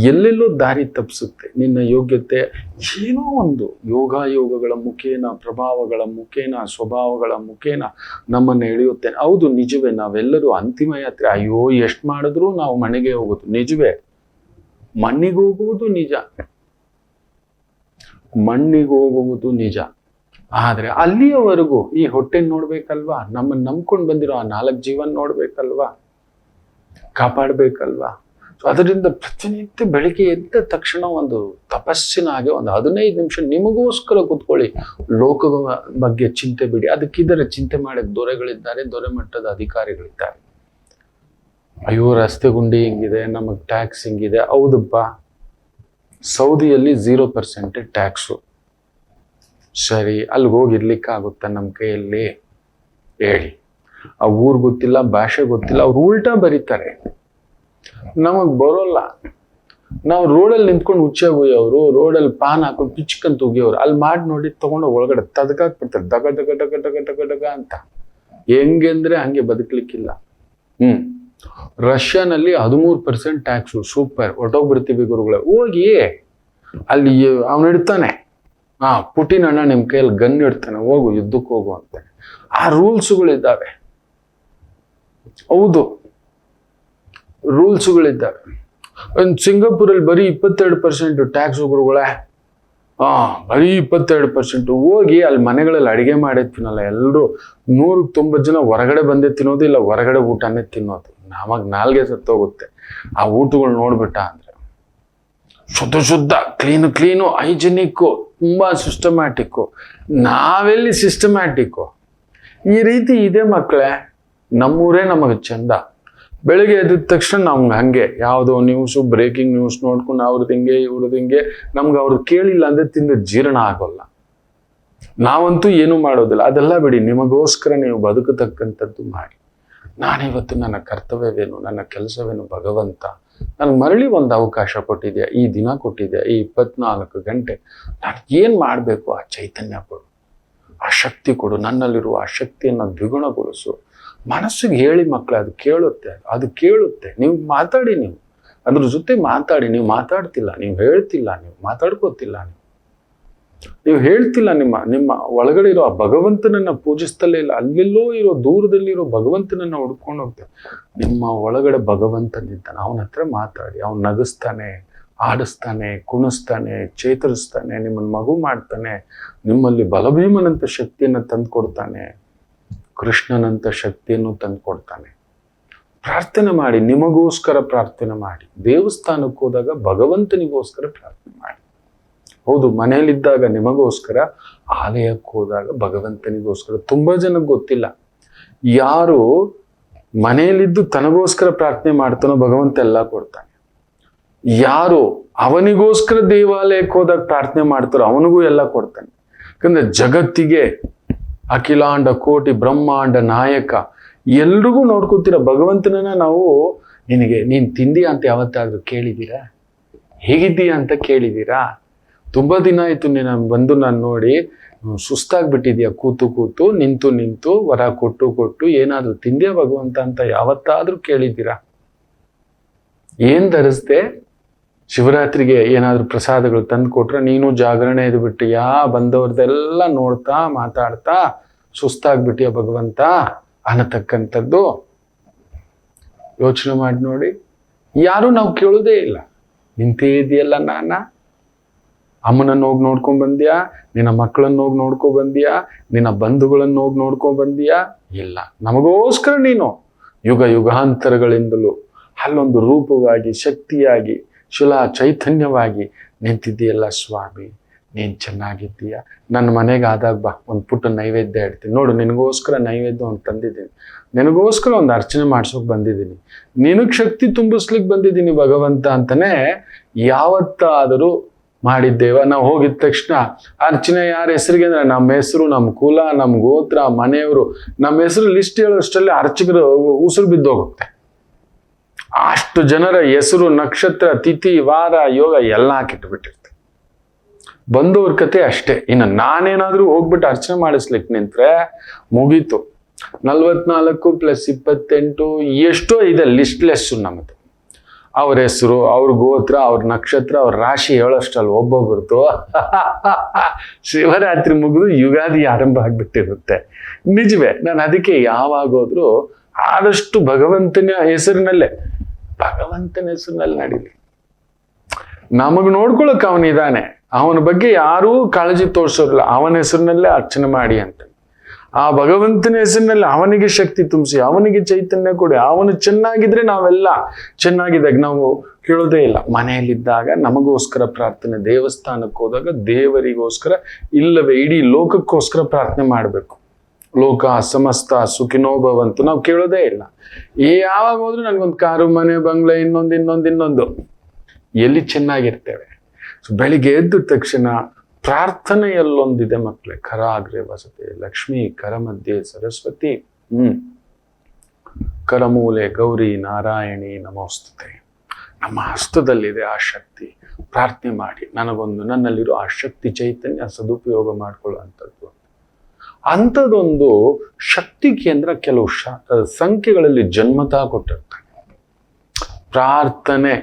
ಎಲ್ಲೆಲ್ಲೋ ದಾರಿ ತಪ್ಪಿಸುತ್ತೆ. ನಿನ್ನ ಯೋಗ್ಯತೆ ಏನೋ ಒಂದು ಯೋಗಗಳ ಮುಖೇನ, ಪ್ರಭಾವಗಳ ಮುಖೇನ, ಸ್ವಭಾವಗಳ ಮುಖೇನ ನಮ್ಮನ್ನು ಎಳೆಯುತ್ತೆ. ಹೌದು, ನಿಜವೇ. ನಾವೆಲ್ಲರೂ ಅಂತಿಮ ಯಾತ್ರೆ. ಅಯ್ಯೋ, ಎಷ್ಟು ಮಾಡಿದ್ರೂ ನಾವು ಮನೆಗೆ ಹೋಗೋದು ನಿಜವೇ. ಮಣ್ಣಿಗೆ ಹೋಗುವುದು ನಿಜ. ಆದ್ರೆ ಅಲ್ಲಿಯವರೆಗೂ ಈ ಹೊಟ್ಟೆ ನೋಡ್ಬೇಕಲ್ವಾ, ನಮ್ಮನ್ನು ನಂಬ್ಕೊಂಡು ಬಂದಿರೋ ಆ 4 ಜೀವನ ನೋಡ್ಬೇಕಲ್ವಾ, ಕಾಪಾಡ್ಬೇಕಲ್ವಾ. ಸೊ ಅದರಿಂದ ಪ್ರತಿನಿತ್ಯ ಬೆಳಿಗ್ಗೆ ಎದ್ದ ತಕ್ಷಣ ಒಂದು ತಪಸ್ಸಿನ ಹಾಗೆ ಒಂದು 15 ನಿಮಿಷ ನಿಮಗೋಸ್ಕರ ಕೂತ್ಕೊಳ್ಳಿ. ಲೋಕದ ಬಗ್ಗೆ ಚಿಂತೆ ಬಿಡಿ. ಅದಕ್ಕಿದ್ದರೆ ಚಿಂತೆ ಮಾಡಕ್ಕೆ ದೊರೆಗಳಿದ್ದಾರೆ, ದೊರೆ ಮಟ್ಟದ ಅಧಿಕಾರಿಗಳಿದ್ದಾರೆ. ಅಯ್ಯೋ, ರಸ್ತೆ ಗುಂಡಿ ಹಿಂಗಿದೆ, ನಮಗೆ ಟ್ಯಾಕ್ಸ್ ಹಿಂಗಿದೆ. ಹೌದಪ್ಪ, ಸೌದಿಯಲ್ಲಿ 0% ಟ್ಯಾಕ್ಸು. ಸರಿ, ಅಲ್ಲಿಗೆ ಹೋಗಿರ್ಲಿಕ್ಕಾಗುತ್ತಾ ನಮ್ಮ ಕೈಯಲ್ಲಿ? ಹೇಳಿ. ಆ ಊರು ಗೊತ್ತಿಲ್ಲ, ಭಾಷೆ ಗೊತ್ತಿಲ್ಲ, ಅವ್ರು ಉಲ್ಟಾ ಬರೀತಾರೆ, ನಮಗ್ ಬರೋಲ್ಲ. ನಾವು ರೋಡಲ್ಲಿ ನಿಂತ್ಕೊಂಡು ಹುಚ್ಚಾಗೋಯವರು, ರೋಡಲ್ಲಿ ಪಾನ್ ಹಾಕೊಂಡು ಪಿಚ್ಕಂತ ಹೋಗ್ಯವ್ರು. ಅಲ್ಲಿ ಮಾಡಿ ನೋಡಿ ತಗೊಂಡು ಒಳಗಡೆ ತದಕಾಕ್ಬಿಡ್ತಾರೆ, ದಗ ದಗ ಡಗ ಡಗ ಡಗ ಡಗ ಅಂತ. ಹೆಂಗೆಂದ್ರೆ ಹಂಗೆ ಬದುಕಲಿಕ್ಕಿಲ್ಲ. ರಷ್ಯಾನಲ್ಲಿ 13% ಟ್ಯಾಕ್ಸು. ಸೂಪರ್, ಹೊಟ್ಟೋಗ್ಬಿಡ್ತೀವಿ ಗುರುಗಳೇ. ಹೋಗಿ ಅಲ್ಲಿ ಅವನು ಇಡ್ತಾನೆ, ಪುಟಿನ್ ಅಣ್ಣ ನಿಮ್ಮ ಕೈಯಲ್ಲಿ ಗನ್ ಇಡ್ತಾನೆ, ಹೋಗು ಯುದ್ಧಕ್ಕೆ ಹೋಗು ಅಂತ. ಆ ರೂಲ್ಸ್ಗಳಿದ್ದಾವೆ. ಹೌದು, ರೂಲ್ಸ್ಗಳಿದ್ದಾವೆ. ಸಿಂಗಾಪುರಲ್ಲಿ ಬರೀ 22% ಟ್ಯಾಕ್ಸ್ ಗುರುಗಳೇ. ಬರೀ 22%. ಹೋಗಿ ಅಲ್ಲಿ ಮನೆಗಳಲ್ಲಿ ಅಡಿಗೆ ಮಾಡೇ ತಿನ್ನಲ್ಲ. ಎಲ್ಲರೂ 190 ಜನ ಹೊರಗಡೆ ಬಂದೇ ತಿನ್ನೋದು, ಇಲ್ಲ ಹೊರಗಡೆ ಊಟನೇ ತಿನ್ನೋದು. ನಮಗ್ ನಾಲ್ಗೆ ಸತ್ತೋಗುತ್ತೆ ಆ ಊಟಗಳು ನೋಡ್ಬಿಟ್ಟ ಅಂದ್ರೆ. ಶುದ್ಧ ಕ್ಲೀನು, ಹೈಜಿನಿಕ್ಕು, ತುಂಬಾ ಸಿಸ್ಟಮ್ಯಾಟಿಕ್ಕು. ನಾವೆಲ್ಲಿ ಸಿಸ್ಟಮ್ಯಾಟಿಕ್ಕು? ಈ ರೀತಿ ಇದೆ ಮಕ್ಕಳೇ. ನಮ್ಮೂರೇ ನಮಗೆ ಚಂದ. ಬೆಳಿಗ್ಗೆ ಎದ್ದ ತಕ್ಷಣ ನಮ್ಗೆ ಹಂಗೆ ಯಾವುದೋ ನ್ಯೂಸು, ಬ್ರೇಕಿಂಗ್ ನ್ಯೂಸ್ ನೋಡ್ಕೊಂಡು ಅವ್ರದ್ದು ಹಿಂಗೆ ಇವ್ರದ್ದು ಹಿಂಗೆ. ನಮ್ಗೆ ಅವ್ರದ್ದು ಕೇಳಿಲ್ಲ ಅಂದ್ರೆ ತಿಂದ ಜೀರ್ಣ ಆಗೋಲ್ಲ. ನಾವಂತೂ ಏನೂ ಮಾಡೋದಿಲ್ಲ. ಅದೆಲ್ಲ ಬಿಡಿ, ನಿಮಗೋಸ್ಕರ ನೀವು ಬದುಕತಕ್ಕಂಥದ್ದು ಮಾಡಿ. ನಾನಿವತ್ತು ನನ್ನ ಕರ್ತವ್ಯವೇನು, ನನ್ನ ಕೆಲಸವೇನು ಭಗವಂತ ನನಗೆ ಮರಳಿ ಒಂದು ಅವಕಾಶ ಕೊಟ್ಟಿದ್ಯಾ, ಈ ದಿನ ಕೊಟ್ಟಿದ್ಯಾ, ಈ 24 ಗಂಟೆ ನಾನು ಏನು ಮಾಡಬೇಕು? ಆ ಚೈತನ್ಯ ಕೊಡು, ಆ ಶಕ್ತಿ ಕೊಡು, ನನ್ನಲ್ಲಿರುವ ಆ ಶಕ್ತಿಯನ್ನು ದ್ವಿಗುಣಗೊಳಿಸು. ಮನಸ್ಸಿಗೆ ಹೇಳಿ ಮಕ್ಕಳೇ, ಅದು ಕೇಳುತ್ತೆ. ನೀವು ಮಾತಾಡಿ, ನೀವು ಅದ್ರ ಜೊತೆ ಮಾತಾಡಿ. ನೀವು ಮಾತಾಡ್ತಿಲ್ಲ, ನೀವು ಹೇಳ್ತಿಲ್ಲ, ನೀವು ಮಾತಾಡ್ಕೋತಿಲ್ಲ, ನೀವು ಹೇಳ್ತಿಲ್ಲ. ನಿಮ್ಮ ಒಳಗಡೆ ಇರೋ ಆ ಭಗವಂತನನ್ನ ಪೂಜಿಸ್ತಲೇ ಇಲ್ಲ. ಅಲ್ಲೆಲ್ಲೋ ಇರೋ ದೂರದಲ್ಲಿರೋ ಭಗವಂತನನ್ನ ಹುಡ್ಕೊಂಡು ಹೋಗ್ತೇವೆ. ನಿಮ್ಮ ಒಳಗಡೆ ಭಗವಂತನಿದ್ದಾನೆ, ಅವನ ಹತ್ರ ಮಾತಾಡಿ. ಅವ್ನು ನಗಿಸ್ತಾನೆ, ಆಡಿಸ್ತಾನೆ, ಕುಣಿಸ್ತಾನೆ, ಚೇತರಿಸ್ತಾನೆ, ನಿಮ್ಮನ್ನು ಮಗು ಮಾಡ್ತಾನೆ, ನಿಮ್ಮಲ್ಲಿ ಬಲಭೀಮನಂತ ಶಕ್ತಿಯನ್ನು ತಂದುಕೊಡ್ತಾನೆ, ಕೃಷ್ಣನಂತ ಶಕ್ತಿಯನ್ನು ತಂದುಕೊಡ್ತಾನೆ. ಪ್ರಾರ್ಥನೆ ಮಾಡಿ, ನಿಮಗೋಸ್ಕರ ಪ್ರಾರ್ಥನೆ ಮಾಡಿ. ದೇವಸ್ಥಾನಕ್ಕೆ ಹೋದಾಗ ಭಗವಂತನಿಗೋಸ್ಕರ ಪ್ರಾರ್ಥನೆ ಮಾಡಿ. ಹೌದು, ಮನೆಯಲ್ಲಿದ್ದಾಗ ನಿಮಗೋಸ್ಕರ, ಆಲಯಕ್ಕೆ ಹೋದಾಗ ಭಗವಂತನಿಗೋಸ್ಕರ. ತುಂಬಾ ಜನಕ್ಕೆ ಗೊತ್ತಿಲ್ಲ, ಯಾರು ಮನೆಯಲ್ಲಿದ್ದು ತನಗೋಸ್ಕರ ಪ್ರಾರ್ಥನೆ ಮಾಡ್ತಾನೋ ಭಗವಂತ ಎಲ್ಲ ಕೊಡ್ತಾನೆ. ಯಾರು ಅವನಿಗೋಸ್ಕರ ದೇವಾಲಯಕ್ಕೆ ಹೋದಾಗ ಪ್ರಾರ್ಥನೆ ಮಾಡ್ತಾರೋ ಅವನಿಗೂ ಎಲ್ಲ ಕೊಡ್ತಾನೆ. ಯಾಕಂದ್ರೆ ಜಗತ್ತಿಗೆ ಅಖಿಲಾಂಡ ಕೋಟಿ ಬ್ರಹ್ಮಾಂಡ ನಾಯಕ ಎಲ್ರಿಗೂ ನೋಡ್ಕೊತೀರ ಭಗವಂತನನ್ನ. ನಾವು ನೀನ್ ತಿಂದಿ ಅಂತ ಯಾವತ್ತಾದ್ರೂ ಕೇಳಿದ್ದೀರಾ? ಹೇಗಿದ್ದೀಯಾ ಅಂತ ಕೇಳಿದ್ದೀರಾ? ತುಂಬಾ ದಿನ ಆಯ್ತು ನೀನು ಬಂದು ನಾನು ನೋಡಿ ಸುಸ್ತಾಗ್ಬಿಟ್ಟಿದ್ಯಾ, ಕೂತು ಕೂತು, ನಿಂತು ನಿಂತು, ವರ ಕೊಟ್ಟು ಕೊಟ್ಟು, ಏನಾದ್ರೂ ತಿಂದ್ಯಾ ಭಗವಂತ ಅಂತ ಯಾವತ್ತಾದ್ರೂ ಕೇಳಿದ್ದೀರಾ? ಏನ್ ಧರಿಸ್ದೆ? ಶಿವರಾತ್ರಿಗೆ ಏನಾದ್ರೂ ಪ್ರಸಾದಗಳು ತಂದು ಕೊಟ್ರೆ ನೀನು ಜಾಗರಣೆ ಎದ್ದು ಬಿಟ್ಟಿಯಾ? ಬಂದವ್ರದೆಲ್ಲ ನೋಡ್ತಾ ಮಾತಾಡ್ತಾ ಸುಸ್ತಾಗ್ಬಿಟ್ಟಿಯ ಭಗವಂತ ಅನ್ನತಕ್ಕಂಥದ್ದು ಯೋಚನೆ ಮಾಡಿ ನೋಡಿ. ಯಾರು ನಾವು ಕೇಳೋದೇ ಇಲ್ಲ. ನಿಂತೇ ಇದೆಯಲ್ಲ, ಅಮ್ಮನನ್ನು ಹೋಗಿ ನೋಡ್ಕೊಂಡ್ ಬಂದ್ಯಾ? ನಿನ್ನ ಮಕ್ಕಳನ್ನ ಹೋಗಿ ನೋಡ್ಕೊ ಬಂದ್ಯಾ? ನಿನ್ನ ಬಂಧುಗಳನ್ನು ಹೋಗಿ ನೋಡ್ಕೊಂಡ್ ಬಂದ್ಯಾ? ಇಲ್ಲ. ನಮಗೋಸ್ಕರ ನೀನು ಯುಗ ಯುಗಾಂತರಗಳಿಂದಲೂ ಅಲ್ಲೊಂದು ರೂಪವಾಗಿ, ಶಕ್ತಿಯಾಗಿ, ಶಿಲಾ ಚೈತನ್ಯವಾಗಿ ನಿಂತಿದ್ದೀಯಲ್ಲ ಸ್ವಾಮಿ. ನೀನ್ ಚೆನ್ನಾಗಿದ್ದೀಯ. ನನ್ನ ಮನೆಗೆ ಆದಾಗ ಬಾ, ಒಂದು ಪುಟ್ಟ ನೈವೇದ್ಯ ಇಡ್ತೀನಿ ನೋಡು. ನಿನಗೋಸ್ಕರ ನೈವೇದ್ಯ ಒಂದು ತಂದಿದ್ದೀನಿ, ನಿನಗೋಸ್ಕರ ಒಂದು ಅರ್ಚನೆ ಮಾಡ್ಸೋಕೆ ಬಂದಿದ್ದೀನಿ, ನಿನಗೆ ಶಕ್ತಿ ತುಂಬಿಸ್ಲಿಕ್ಕೆ ಬಂದಿದ್ದೀನಿ ಭಗವಂತ ಅಂತಾನೆ ಯಾವತ್ತಾದರೂ ಮಾಡಿದ್ದೇವ? ನಾವು ಹೋಗಿದ ತಕ್ಷಣ ಅರ್ಚನೆ ಯಾರ ಹೆಸರಿಗೆ ಅಂದ್ರೆ ನಮ್ಮ ಹೆಸರು, ನಮ್ಮ ಕುಲ, ನಮ್ಮ ಗೋತ್ರ, ಮನೆಯವರು, ನಮ್ಮ ಹೆಸರು ಲಿಸ್ಟ್ ಹೇಳೋಷ್ಟರಲ್ಲಿ ಅರ್ಚಕರು ಉಸಿರು ಬಿದ್ದೋಗುತ್ತೆ. ಅಷ್ಟು ಜನರ ಹೆಸರು, ನಕ್ಷತ್ರ, ತಿಥಿ, ವಾರ, ಯೋಗ ಎಲ್ಲ ಹಾಕಿಟ್ಬಿಟ್ಟಿರ್ತೆ. ಬಂದವ್ರ ಕತೆ ಅಷ್ಟೇ. ಇನ್ನು ನಾನೇನಾದ್ರೂ ಹೋಗ್ಬಿಟ್ಟು ಅರ್ಚನೆ ಮಾಡಿಸ್ಲಿಕ್ಕೆ ನಿಂತ್ರೆ ಮುಗೀತು. 44 + 28 ಎಷ್ಟೋ ಇದೆ ಲಿಸ್ಟ್ ಲೆಸ್ಸು ನಮ್ಮದು. ಅವ್ರ ಹೆಸರು, ಅವ್ರ ಗೋತ್ರ, ಅವ್ರ ನಕ್ಷತ್ರ, ಅವ್ರ ರಾಶಿ ಹೇಳೋಷ್ಟಲ್ಲಿ ಒಬ್ಬೊಬ್ಬರದು ಶಿವರಾತ್ರಿ ಮುಗಿದು ಯುಗಾದಿ ಆರಂಭ ಆಗ್ಬಿಟ್ಟಿರುತ್ತೆ. ನಿಜವೇ. ನಾನು ಅದಕ್ಕೆ ಯಾವಾಗೋದ್ರೂ ಆದಷ್ಟು ಭಗವಂತನ ಹೆಸರಿನಲ್ಲೇ ನಡೀಲಿ. ನಮಗ್ ನೋಡ್ಕೊಳಕ್ ಅವನಿದ್ದಾನೆ, ಅವನ ಬಗ್ಗೆ ಯಾರೂ ಕಾಳಜಿ ತೋರಿಸೋದಿಲ್ಲ. ಅವನ ಹೆಸರಿನಲ್ಲೇ ಅರ್ಚನೆ ಮಾಡಿ ಅಂತ. ಆ ಭಗವಂತನ ಹೆಸರಿನಲ್ಲಿ ಅವನಿಗೆ ಶಕ್ತಿ ತುಂಬಿಸಿ, ಅವನಿಗೆ ಚೈತನ್ಯ ಕೊಡಿ. ಅವನು ಚೆನ್ನಾಗಿದ್ರೆ ನಾವೆಲ್ಲ ಚೆನ್ನಾಗಿದ್ದಾಗ ನಾವು ಕೇಳೋದೇ ಇಲ್ಲ. ಮನೆಯಲ್ಲಿದ್ದಾಗ ನಮಗೋಸ್ಕರ ಪ್ರಾರ್ಥನೆ, ದೇವಸ್ಥಾನಕ್ಕೆ ಹೋದಾಗ ದೇವರಿಗೋಸ್ಕರ, ಇಲ್ಲವೇ ಇಡೀ ಲೋಕಕ್ಕೋಸ್ಕರ ಪ್ರಾರ್ಥನೆ ಮಾಡಬೇಕು. ಲೋಕ ಸಮಸ್ತ ಸುಖಿನೋ ಭವಂತು ನಾವು ಕೇಳೋದೇ ಇಲ್ಲ. ಯಾವಾಗ ಹೋದ್ರೂ ನನಗೊಂದು ಕಾರು, ಮನೆ, ಬಂಗ್ಲೆ, ಇನ್ನೊಂದು ಎಲ್ಲಿ ಚೆನ್ನಾಗಿರ್ತೇವೆ. ಸೊ ಬೆಳಿಗ್ಗೆ ಎದ್ದ ತಕ್ಷಣ ಪ್ರಾರ್ಥನೆಯಲ್ಲೊಂದಿದೆ ಮಕ್ಕಳೇ. ಕರಾಗ್ರೆ ವಸತೆ ಲಕ್ಷ್ಮೀ, ಕರ ಮಧ್ಯೆ ಸರಸ್ವತಿ, ಕರಮೂಲೆ ಗೌರಿ ನಾರಾಯಣಿ ನಮೋಸ್ತುತೆ. ನಮ್ಮ ಹಸ್ತದಲ್ಲಿದೆ ಆ ಶಕ್ತಿ. ಪ್ರಾರ್ಥನೆ ಮಾಡಿ ನನ್ನಲ್ಲಿರೋ ಆ ಶಕ್ತಿ ಚೈತನ್ಯ ಸದುಪಯೋಗ ಮಾಡ್ಕೊಳ್ಳುವಂಥದ್ದು. ಅಂಥದ್ದೊಂದು ಶಕ್ತಿ ಕೇಂದ್ರ ಕೆಲವು ಸಂಖ್ಯೆಗಳಲ್ಲಿ ಜನ್ಮತಾ ಕೊಟ್ಟಿರ್ತಾರೆ. ಪ್ರಾರ್ಥನೆ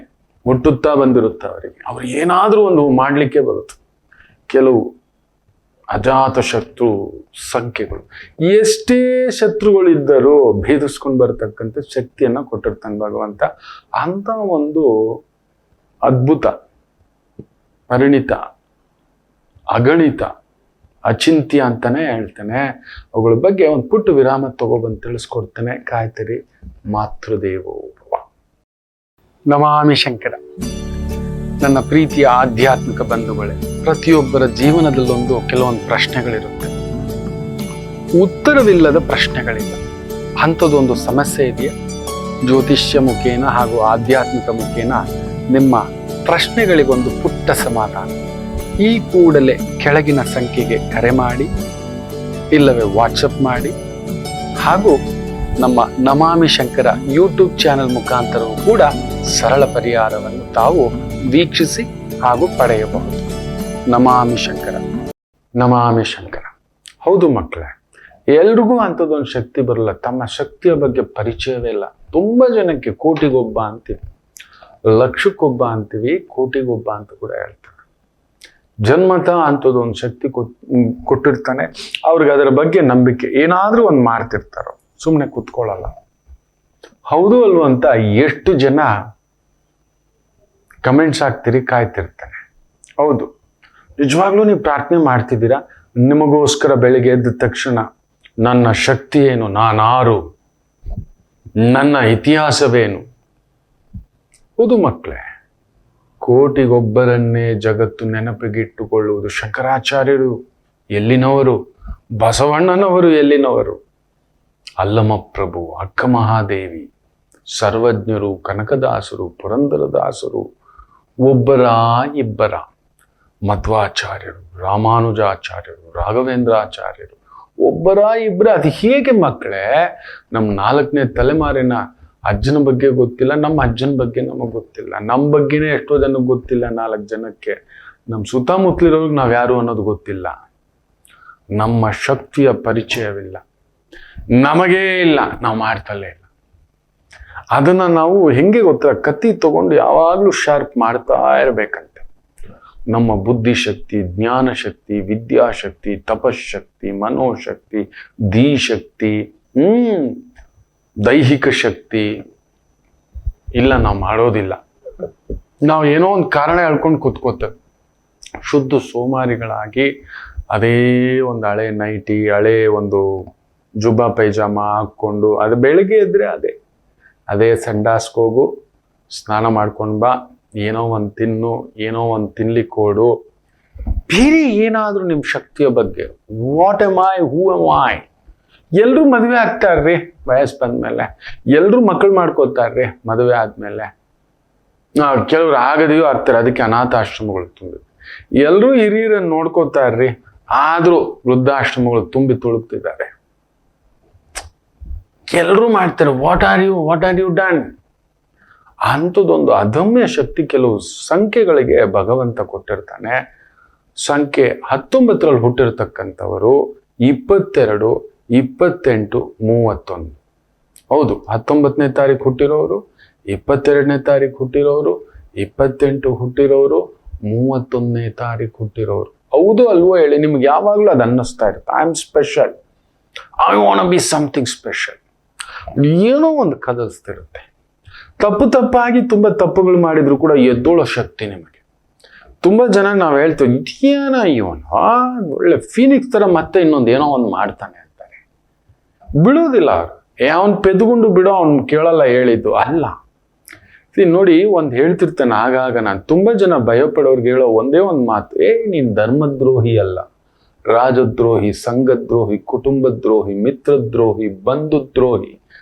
ಮುಟ್ಟುತ್ತಾ ಬಂದಿರುತ್ತೆ ಅವರಿಗೆ. ಅವ್ರು ಏನಾದ್ರೂ ಒಂದು ಮಾಡ್ಲಿಕ್ಕೆ ಬರುತ್ತೆ. ಕೆಲವು ಅಜಾತ ಶತ್ರು ಸಂಖ್ಯೆಗಳು, ಎಷ್ಟೇ ಶತ್ರುಗಳಿದ್ದರೂ ಭೇದಿಸ್ಕೊಂಡು ಬರತಕ್ಕಂಥ ಶಕ್ತಿಯನ್ನ ಕೊಟ್ಟಿರ್ತಾನೆ ಭಗವಂತ. ಅಂತ ಒಂದು ಅದ್ಭುತ, ಪರಿಣಿತ, ಅಗಣಿತ, ಅಚಿಂತ್ಯ ಅಂತಾನೆ ಹೇಳ್ತಾನೆ. ಅವುಗಳ ಬಗ್ಗೆ ಒಂದು ಪುಟ್ಟ ವಿರಾಮ ತಗೊಬಂದು ತಿಳಿಸ್ಕೊಡ್ತಾನೆ. ಕಾಯ್ತಿರಿ. ಮಾತೃದೇವೋ ಭವ. ನಮಾಮಿ ಶಂಕರ. ನನ್ನ ಪ್ರೀತಿಯ ಆಧ್ಯಾತ್ಮಿಕ ಬಂಧುಗಳೇ, ಪ್ರತಿಯೊಬ್ಬರ ಜೀವನದಲ್ಲೊಂದು ಕೆಲವೊಂದು ಪ್ರಶ್ನೆಗಳಿರುತ್ತೆ. ಉತ್ತರವಿಲ್ಲದ ಪ್ರಶ್ನೆಗಳಿಲ್ಲ. ಅಂಥದ್ದೊಂದು ಸಮಸ್ಯೆ ಇದೆಯಾ? ಜ್ಯೋತಿಷ್ಯ ಮುಖೇನ ಹಾಗೂ ಆಧ್ಯಾತ್ಮಿಕ ಮುಖೇನ ನಿಮ್ಮ ಪ್ರಶ್ನೆಗಳಿಗೊಂದು ಪುಟ್ಟ ಸಮಾಧಾನ. ಈ ಕೂಡಲೇ ಕೆಳಗಿನ ಸಂಖ್ಯೆಗೆ ಕರೆ ಮಾಡಿ, ಇಲ್ಲವೇ ವಾಟ್ಸಪ್ ಮಾಡಿ, ಹಾಗೂ ನಮ್ಮ ನಮಾಮಿ ಶಂಕರ ಯೂಟ್ಯೂಬ್ ಚಾನೆಲ್ ಮುಖಾಂತರವೂ ಕೂಡ ಸರಳ ಪರಿಹಾರವನ್ನು ತಾವು ವೀಕ್ಷಿಸಿ ಹಾಗೂ ಪಡೆಯಬಹುದು. ನಮಾಮಿ ಶಂಕರ, ನಮಾಮಿ ಶಂಕರ. ಹೌದು ಮಕ್ಕಳೇ, ಎಲ್ರಿಗೂ ಅಂಥದ್ದೊಂದು ಶಕ್ತಿ ಬರಲ್ಲ. ತಮ್ಮ ಶಕ್ತಿಯ ಬಗ್ಗೆ ಪರಿಚಯವೇ ಇಲ್ಲ. ತುಂಬಾ ಜನಕ್ಕೆ ಕೋಟಿಗೊಬ್ಬ ಅಂತೀವಿ, ಲಕ್ಷಕ್ಕೊಬ್ಬ ಅಂತೀವಿ, ಕೋಟಿಗೊಬ್ಬ ಅಂತ ಕೂಡ ಹೇಳ್ತಾರೆ. ಜನ್ಮತ ಅಂಥದ್ದೊಂದು ಶಕ್ತಿ ಕೊಟ್ಟಿರ್ತಾನೆ. ಅವ್ರಿಗೆ ಅದರ ಬಗ್ಗೆ ನಂಬಿಕೆ. ಏನಾದ್ರೂ ಒಂದು ಮಾಡ್ತಿರ್ತಾರೋ, ಸುಮ್ಮನೆ ಕೂತ್ಕೊಳ್ಳಲ್ಲ. ಹೌದು ಅಲ್ವ ಅಂತ ಎಷ್ಟು ಜನ ಕಮೆಂಟ್ಸ್ ಹಾಕ್ತೀರಿ, ಕಾಯ್ತಿರ್ತಾನೆ. ಹೌದು, ನಿಜವಾಗ್ಲೂ ನೀವು ಪ್ರಾರ್ಥನೆ ಮಾಡ್ತಿದ್ದೀರಾ? ನಿಮಗೋಸ್ಕರ ಬೆಳಿಗ್ಗೆ ಎದ್ದ ತಕ್ಷಣ ನನ್ನ ಶಕ್ತಿ ಏನು, ನಾನಾರು, ನನ್ನ ಇತಿಹಾಸವೇನು? ಹೌದು ಮಕ್ಕಳೇ, ಕೋಟಿಗೊಬ್ಬರನ್ನೇ ಜಗತ್ತು ನೆನಪಿಗಿಟ್ಟುಕೊಳ್ಳುವುದು. ಶಂಕರಾಚಾರ್ಯರು ಎಲ್ಲಿನವರು? ಬಸವಣ್ಣನವರು ಎಲ್ಲಿನವರು? ಅಲ್ಲಮಪ್ರಭು, ಅಕ್ಕ ಮಹಾದೇವಿ, ಸರ್ವಜ್ಞರು, ಕನಕದಾಸರು, ಪುರಂದರದಾಸರು, ಒಬ್ಬರ ಇಬ್ಬರ, ಮಧ್ವಾಚಾರ್ಯರು, ರಾಮಾನುಜಾಚಾರ್ಯರು, ರಾಘವೇಂದ್ರಾಚಾರ್ಯರು, ಒಬ್ಬರ ಇಬ್ಬರ. ಅದು ಹೇಗೆ ಮಕ್ಕಳೇ? ನಮ್ಮ 4ನೇ ತಲೆಮಾರಿನ ಅಜ್ಜನ ಬಗ್ಗೆ ಗೊತ್ತಿಲ್ಲ, ನಮ್ಮ ಅಜ್ಜನ ಬಗ್ಗೆ ನಮಗೆ ಗೊತ್ತಿಲ್ಲ, ನಮ್ಮ ಬಗ್ಗೆನೇ ಎಷ್ಟೋ ಜನಕ್ಕೆ ಗೊತ್ತಿಲ್ಲ. 4 ಜನಕ್ಕೆ ನಮ್ಮ ಸುತ್ತಮುತ್ತಲಿರೋರ್ಗೆ ನಾವು ಯಾರು ಅನ್ನೋದು ಗೊತ್ತಿಲ್ಲ. ನಮ್ಮ ಶಕ್ತಿಯ ಪರಿಚಯವಿಲ್ಲ, ನಮಗೇ ಇಲ್ಲ, ನಾವು ಮಾಡ್ತಲೇ ಇಲ್ಲ. ಅದನ್ನ ನಾವು ಹೆಂಗೆ ಗೊತ್ತಿಲ್ಲ, ಕತ್ತಿ ತಗೊಂಡು ಯಾವಾಗಲೂ ಶಾರ್ಪ್ ಮಾಡ್ತಾ ಇರಬೇಕಂತೆ. ನಮ್ಮ ಬುದ್ಧಿಶಕ್ತಿ, ಜ್ಞಾನಶಕ್ತಿ, ವಿದ್ಯಾಶಕ್ತಿ, ತಪಶಕ್ತಿ, ಮನೋಶಕ್ತಿ, ಧೀಶಕ್ತಿ, ದೈಹಿಕ ಶಕ್ತಿ ಇಲ್ಲ, ನಾವು ಮಾಡೋದಿಲ್ಲ. ನಾವು ಏನೋ ಒಂದು ಕಾರಣ ಹೇಳ್ಕೊಂಡು ಕೂತ್ಕೋತೇವೆ. ಶುದ್ಧ ಸೋಮಾರಿಗಳಾಗಿ ಅದೇ ಒಂದು ಹಳೆ ನೈಟಿ, ಹಳೆ ಒಂದು ಜುಬ್ಬಾ ಪೈಜಾಮ ಹಾಕ್ಕೊಂಡು, ಅದು ಬೆಳಿಗ್ಗೆ ಎದ್ರೆ ಅದೇ ಸಂಡಾಸ್ಕೋಗು, ಸ್ನಾನ ಮಾಡ್ಕೊಂಡು ಬಾ, ಏನೋ ಒಂದು ತಿನ್ನು, ಏನೋ ಒಂದು ತಿನ್ಲಿಕ್ಕೆ ಕೊಡು. ಬೇರೆ ಏನಾದರೂ ನಿಮ್ಮ ಶಕ್ತಿಯ ಬಗ್ಗೆ, what M I, who M I? ಎಲ್ಲರೂ ಮದುವೆ ಆಗ್ತಾರ್ರಿ ವಯಸ್ಸು ಬಂದ್ಮೇಲೆ, ಎಲ್ಲರೂ ಮಕ್ಕಳು ಮಾಡ್ಕೋತಾರ್ರಿ ಮದುವೆ ಆದ್ಮೇಲೆ. ಕೆಲವ್ರು ಆಗದೆಯೋ ಆಗ್ತಾರೆ, ಅದಕ್ಕೆ ಅನಾಥಾಶ್ರಮಗಳು ತುಂಬಿದೆ. ಎಲ್ಲರೂ ಹಿರಿಯರನ್ನು ನೋಡ್ಕೋತಾರ್ರಿ, ಆದರೂ ವೃದ್ಧಾಶ್ರಮಗಳು ತುಂಬಿ ತುಳುಕ್ತಿದ್ದಾರೆ. ಎಲ್ಲರೂ ಮಾಡ್ತಾರೆ. What are you done? ಅಂಥದ್ದೊಂದು ಅದಮ್ಯ ಶಕ್ತಿ ಕೆಲವು ಸಂಖ್ಯೆಗಳಿಗೆ ಭಗವಂತ ಕೊಟ್ಟಿರ್ತಾನೆ. ಸಂಖ್ಯೆ 19ರಲ್ಲಿ ಹುಟ್ಟಿರ್ತಕ್ಕಂಥವರು 22, 28, 31. ಹೌದು, 19ನೇ ತಾರೀಕು ಹುಟ್ಟಿರೋರು, 22ನೇ ತಾರೀಕು ಹುಟ್ಟಿರೋರು, 28 ಹುಟ್ಟಿರೋರು, 31ನೇ ತಾರೀಕು ಹುಟ್ಟಿರೋರು. ಹೌದು ಅಲ್ವೋ ಹೇಳಿ? ನಿಮ್ಗೆ ಯಾವಾಗಲೂ ಅದು ಅನ್ನಿಸ್ತಾ ಇರುತ್ತೆ, I am special, I want be something special. ಏನೋ ಒಂದು ಕದಲ್ಸ್ತಿರುತ್ತೆ. ತಪ್ಪಾಗಿ ತುಂಬ ತಪ್ಪುಗಳು ಮಾಡಿದ್ರು ಕೂಡ ಎದ್ದೋಳೋ ಶಕ್ತಿ ನಿಮಗೆ. ತುಂಬ ಜನ ನಾವು ಹೇಳ್ತೀವಿ, ಇದೇನ ಇವನು ಒಳ್ಳೆ ಫೀನಿಕ್ಸ್ ಥರ ಮತ್ತೆ ಇನ್ನೊಂದು ಏನೋ ಒಂದು ಮಾಡ್ತಾನೆ ಅಂತಾರೆ. ಬಿಡೋದಿಲ್ಲ ಅವರು. ಅವನು ಪೆದ್ದುಕೊಂಡು ಬಿಡೋ, ಅವ್ನು ಕೇಳಲ್ಲ ಹೇಳಿದ್ದು ಅಲ್ಲ. ನೋಡಿ, ಒಂದು ಹೇಳ್ತಿರ್ತಾನೆ ಆಗಾಗ. ನಾನು ತುಂಬ ಜನ ಭಯಪಡೋರ್ಗೆ ಹೇಳೋ ಒಂದೇ ಒಂದು ಮಾತು, ನೀನು ಧರ್ಮದ್ರೋಹಿ ಅಲ್ಲ, ರಾಜದ್ರೋಹಿ, ಸಂಘದ್ರೋಹಿ, ಕುಟುಂಬದ್ರೋಹಿ, ಮಿತ್ರದ್ರೋಹಿ, ಬಂಧುದ್ರೋಹಿ,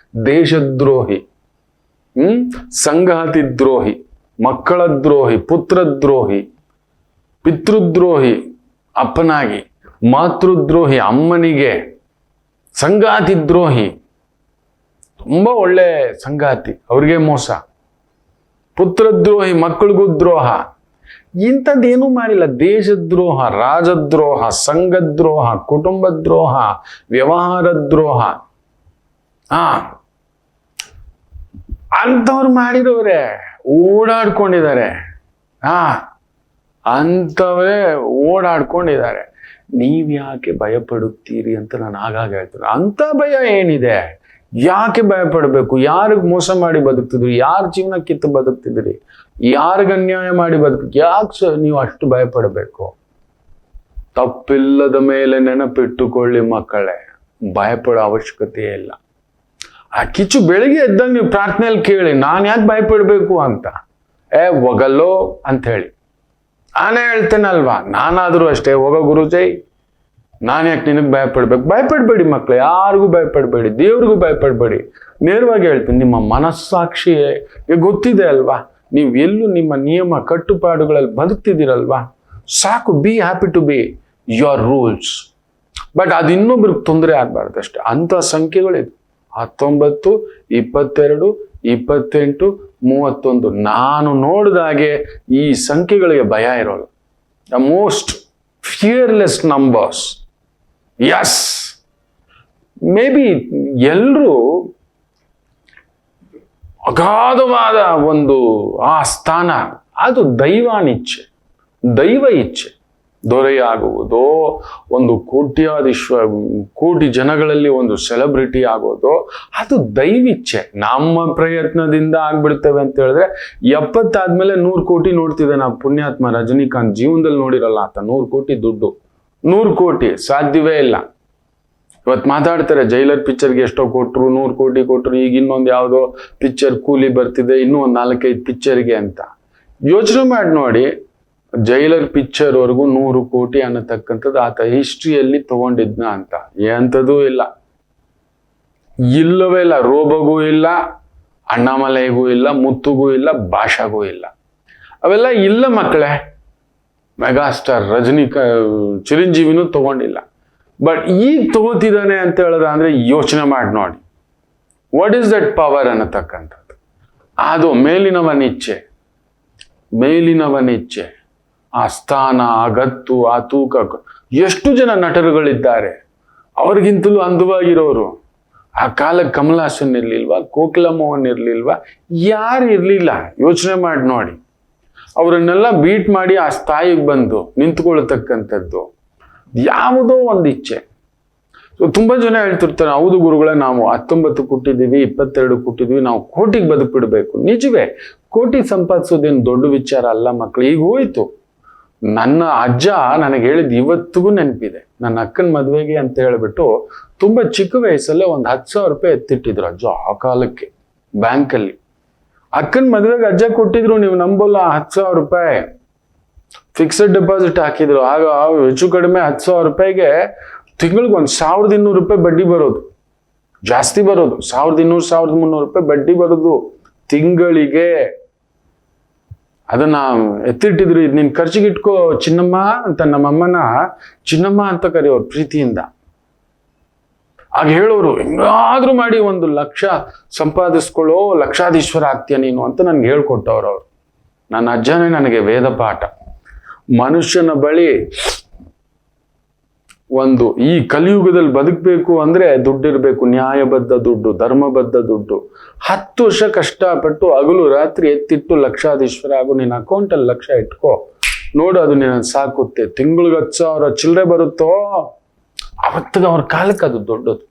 ದೇಶದ್ರೋಹಿ, ಸಂಗಾತಿ ದ್ರೋಹಿ, ಮಕ್ಕಳ ದ್ರೋಹಿ, ಪುತ್ರದ್ರೋಹಿ, ಪಿತೃದ್ರೋಹಿ ಅಪ್ಪನಾಗಿ, ಮಾತೃದ್ರೋಹಿ ಅಮ್ಮನಿಗೆ, ಸಂಗಾತಿ ದ್ರೋಹಿ, ತುಂಬ ಒಳ್ಳೆ ಸಂಗಾತಿ, ಅವ್ರಿಗೆ ಮೋಸ, ಪುತ್ರದ್ರೋಹಿ, ಮಕ್ಕಳಿಗೂ ದ್ರೋಹ, ಇಂಥದ್ದೇನೂ ಮಾಡಿಲ್ಲ. ದೇಶದ್ರೋಹ, ರಾಜದ್ರೋಹ, ಸಂಘದ್ರೋಹ, ಕುಟುಂಬದ್ರೋಹ, ವ್ಯವಹಾರದ್ರೋಹ, ಅಂಥವ್ರು ಮಾಡಿರೋರೆ ಓಡಾಡ್ಕೊಂಡಿದ್ದಾರೆ. ಅಂಥವೇ ಓಡಾಡ್ಕೊಂಡಿದ್ದಾರೆ. ನೀವು ಯಾಕೆ ಭಯಪಡುತ್ತೀರಿ ಅಂತ ನಾನು ಆಗಾಗ ಹೇಳ್ತೀನಿ. ಅಂಥ ಭಯ ಏನಿದೆ? ಯಾಕೆ ಭಯಪಡಬೇಕು? ಯಾರಿಗೆ ಮೋಸ ಮಾಡಿ ಬದುಕ್ತಿದ್ರಿ? ಯಾರ ಜೀವನ ಕಿತ್ತು ಬದುಕ್ತಿದ್ರಿ? ಯಾರಿಗೆ ಅನ್ಯಾಯ ಮಾಡಿ ಯಾಕೆ ನೀವು ಅಷ್ಟು ಭಯಪಡಬೇಕು? ತಪ್ಪಿಲ್ಲದ ಮೇಲೆ ನೆನಪಿಟ್ಟುಕೊಳ್ಳಿ ಮಕ್ಕಳೇ, ಭಯಪಡೋ ಅವಶ್ಯಕತೆ ಇಲ್ಲ. ಆ ಕಿಚ್ಚು ಬೆಳಿಗ್ಗೆ ಎದ್ದಾಗ ನೀವು ಪ್ರಾರ್ಥನೆಯಲ್ಲಿ ಕೇಳಿ, ನಾನು ಯಾಕೆ ಭಯಪಡಬೇಕು ಅಂತ. ಹೋಗಲ್ಲೋ ಅಂತ ಹೇಳಿ ನಾನೇ ಹೇಳ್ತೇನಲ್ವಾ. ನಾನಾದರೂ ಅಷ್ಟೇ, ಹೋಗೋ ಗುರುಜೈ, ನಾನು ಯಾಕೆ ನಿನಗೆ ಭಯಪಡ್ಬೇಕು? ಭಯಪಡಬೇಡಿ ಮಕ್ಕಳು, ಯಾರಿಗೂ ಭಯಪಡಬೇಡಿ, ದೇವ್ರಿಗೂ ಭಯಪಡಬೇಡಿ. ನೇರವಾಗಿ ಹೇಳ್ತೀನಿ, ನಿಮ್ಮ ಮನಸ್ಸಾಕ್ಷಿಗೆ ಗೊತ್ತಿದೆ ಅಲ್ವಾ, ನೀವು ಎಲ್ಲೂ ನಿಮ್ಮ ನಿಯಮ ಕಟ್ಟುಪಾಡುಗಳಲ್ಲಿ ಬದುಕ್ತಿದ್ದೀರಲ್ವಾ, ಸಾಕು. Be happy to be your rules. But ಅದು ಇನ್ನೊಬ್ರಿಗೆ ತೊಂದರೆ ಆಗಬಾರ್ದು ಅಷ್ಟೇ. ಅಂಥ ಸಂಖ್ಯೆಗಳಿದೆ. 19, 22, 28, 31. ನಾನು ನೋಡಿದಾಗೆ ಈ ಸಂಖ್ಯೆಗಳಿಗೆ ಭಯ ಇರೋಲ್ಲ. The most fearless numbers. Yes, maybe ಎಲ್ಲರೂ ಅಗಾಧವಾದ ಒಂದು ಆ ಸ್ಥಾನ, ಅದು ದೈವಾನಿಚ್ಛೆ, ದೈವ ಇಚ್ಛೆ. ದೊರೆಯಾಗುವುದೋ, ಒಂದು ಕೋಟಿ ಜನಗಳಲ್ಲಿ ಒಂದು ಸೆಲೆಬ್ರಿಟಿ ಆಗೋದು, ಅದು ದೈವಿಚ್ಛೆ. ನಮ್ಮ ಪ್ರಯತ್ನದಿಂದ ಆಗ್ಬಿಡ್ತೇವೆ ಅಂತ ಹೇಳಿದ್ರೆ 70 ಆದ್ಮೇಲೆ 100 ಕೋಟಿ ನೋಡ್ತಿದ್ದಾನೆ ಆ ಪುಣ್ಯಾತ್ಮ ರಜನಿಕಾಂತ್. ಜೀವನದಲ್ಲಿ ನೋಡಿರಲ್ಲ ಆತ 100 ಕೋಟಿ ದುಡ್ಡು. 100 ಕೋಟಿ ಸಾಧ್ಯವೇ ಇಲ್ಲ. ಇವತ್ತು ಮಾತಾಡ್ತಾರೆ ಜೈಲರ್ ಪಿಕ್ಚರ್ಗೆ ಎಷ್ಟೋ ಕೊಟ್ರು, 100 ಕೋಟಿ ಕೊಟ್ರು, ಈಗ ಇನ್ನೊಂದು ಯಾವುದೋ ಪಿಕ್ಚರ್ ಕೂಲಿ ಬರ್ತಿದೆ, ಇನ್ನೂ ಒಂದು 4-5 ಪಿಕ್ಚರ್ಗೆ ಅಂತ. ಯೋಚನೆ ಮಾಡಿ ನೋಡಿ, ಜೈಲರ್ ಪಿಕ್ಚರ್ ವರೆಗೂ 100 ಕೋಟಿ ಅನ್ನತಕ್ಕಂಥದ್ದು ಆತ ಹಿಸ್ಟ್ರಿಯಲ್ಲಿ ತಗೊಂಡಿದ್ನ ಅಂತ. ಎಂಥದೂ ಇಲ್ಲ, ಇಲ್ಲವೇ ಇಲ್ಲ. ರೋಬಗೂ ಇಲ್ಲ, ಅಣ್ಣಾಮಲೈಗೂ ಇಲ್ಲ, ಮುತ್ತುಗೂ ಇಲ್ಲ, ಭಾಷಾಗೂ ಇಲ್ಲ. ಅವೆಲ್ಲ ಇಲ್ಲ ಮಕ್ಕಳೇ. ಮೆಗಾಸ್ಟಾರ್ ಚಿರಂಜೀವಿನೂ ತಗೊಂಡಿಲ್ಲ. ಬಟ್ ಈಗ ತಗೋತಿದ್ದಾನೆ ಅಂತ ಹೇಳಿದ್ರೆ ಅಂದ್ರೆ ಯೋಚನೆ ಮಾಡಿ ನೋಡಿ, ವಾಟ್ ಈಸ್ ದಟ್ ಪವರ್ ಅನ್ನತಕ್ಕಂಥದ್ದು. ಅದು ಮೇಲಿನವನಿಚ್ಛೆ, ಆ ಸ್ಥಾನ, ಆ ಗತ್ತು, ಆ ತೂಕ. ಎಷ್ಟು ಜನ ನಟರುಗಳಿದ್ದಾರೆ ಅವ್ರಿಗಿಂತಲೂ ಅಂದವಾಗಿರೋರು. ಆ ಕಾಲಕ್ಕೆ ಕಮಲ್ ಹಾಸನ್ ಇರ್ಲಿಲ್ವಾ, ಕೋಕಿಲ ಮೋಹನ್ ಇರ್ಲಿಲ್ವಾ, ಯಾರು ಇರ್ಲಿಲ್ಲ. ಯೋಚನೆ ಮಾಡಿ ನೋಡಿ, ಅವರನ್ನೆಲ್ಲ ಬೀಟ್ ಮಾಡಿ ಆ ಸ್ಥಾಯಿಗೆ ಬಂದು ನಿಂತ್ಕೊಳ್ತಕ್ಕಂಥದ್ದು ಯಾವುದೋ ಒಂದು ಇಚ್ಛೆ. ತುಂಬಾ ಜನ ಹೇಳ್ತಿರ್ತಾರೆ, ಹೌದು ಗುರುಗಳೇ, ನಾವು 19 ಕೊಟ್ಟಿದ್ದೀವಿ, 22 ಕೊಟ್ಟಿದ್ದೀವಿ, ನಾವು ಕೋಟಿಗೆ ಬದುಕ್ಬಿಡ್ಬೇಕು. ನಿಜವೇ, ಕೋಟಿ ಸಂಪಾದಿಸೋದೇನು ದೊಡ್ಡ ವಿಚಾರ ಅಲ್ಲ ಮಕ್ಕಳು. ಈಗ ಹೋಯ್ತು. ನನ್ನ ಅಜ್ಜ ನನಗೆ ಹೇಳಿದ್ ಇವತ್ತಿಗೂ ನೆನಪಿದೆ. ನನ್ನ ಅಕ್ಕನ ಮದುವೆಗೆ ಅಂತ ಹೇಳ್ಬಿಟ್ಟು ತುಂಬಾ ಚಿಕ್ಕ ವಯಸ್ಸಲ್ಲೇ ಒಂದು 10,000 ರೂಪಾಯಿ ಎತ್ತಿಟ್ಟಿದ್ರು ಅಜ್ಜ ಆ ಕಾಲಕ್ಕೆ ಬ್ಯಾಂಕಲ್ಲಿ. ಅಕ್ಕನ ಮದುವೆಗೆ ಅಜ್ಜ ಕೊಟ್ಟಿದ್ರು, ನೀವು ನಂಬಲ್ಲ, 10,000 ರೂಪಾಯಿ ಫಿಕ್ಸೆಡ್ ಡೆಪಾಸಿಟ್ ಹಾಕಿದ್ರು. ಆಗ ಹೆಚ್ಚು ಕಡಿಮೆ 10,000 ರೂಪಾಯಿಗೆ ತಿಂಗಳಿಗೆ 1,200 ರೂಪಾಯಿ ಬಡ್ಡಿ ಬರೋದು, ಜಾಸ್ತಿ ಬರೋದು. 1,200, 1,300 ರೂಪಾಯಿ ಬಡ್ಡಿ ಬರೋದು ತಿಂಗಳಿಗೆ. ಅದನ್ನ ಎತ್ತಿಟ್ಟಿದ್ರು. ಇದು ನಿನ್ ಖರ್ಚಿಗೆ ಇಟ್ಕೋ ಚಿನ್ನಮ್ಮ ಅಂತ ನಮ್ಮಮ್ಮನ ಚಿನ್ನಮ್ಮ ಅಂತ ಕರೆಯೋರು ಪ್ರೀತಿಯಿಂದ. ಆಗ ಹೇಳೋರು, ಹೆಂಗಾದ್ರೂ ಮಾಡಿ 1 ಲಕ್ಷ ಸಂಪಾದಿಸ್ಕೊಳ್ಳೋ, ಲಕ್ಷಾಧೀಶ್ವರ ಆಗ್ತೀಯ ನೀನು ಅಂತ ನನ್ಗೆ ಹೇಳ್ಕೊಟ್ಟವ್ರು ಅವ್ರು. ನನ್ನ ಅಜ್ಜನೇ ನನಗೆ ವೇದ ಪಾಠ. ಮನುಷ್ಯನ ಬಳಿ ಈ ಕಲಿಯುಗದಲ್ಲಿ ಬದುಕಬೇಕು ಅಂದ್ರೆ ದುಡ್ಡಿರ್ಬೇಕು, ನ್ಯಾಯಬದ್ಧ ದುಡ್ಡು, ಧರ್ಮಬದ್ಧ ದುಡ್ಡು. 10 ವರ್ಷ ಕಷ್ಟಪಟ್ಟು ಹಗಲು ರಾತ್ರಿ ಎತ್ತಿಟ್ಟು ಲಕ್ಷಾಧೀಶ್ವರ ಆಗು. ನಿನ್ನ ಅಕೌಂಟಲ್ಲಿ 1 ಲಕ್ಷ ಇಟ್ಕೋ, ನೋಡು, ಅದು ನಿನ್ನ ಸಾಕುತ್ತೆ. ತಿಂಗಳಿಗೆ 10,000 ಚಿಲ್ಲರೆ ಬರುತ್ತೋ, ಅವತ್ತಿಗೆ ಅವ್ರ ಕಾಲಕ್ಕೆ ಅದು ದೊಡ್ಡದು.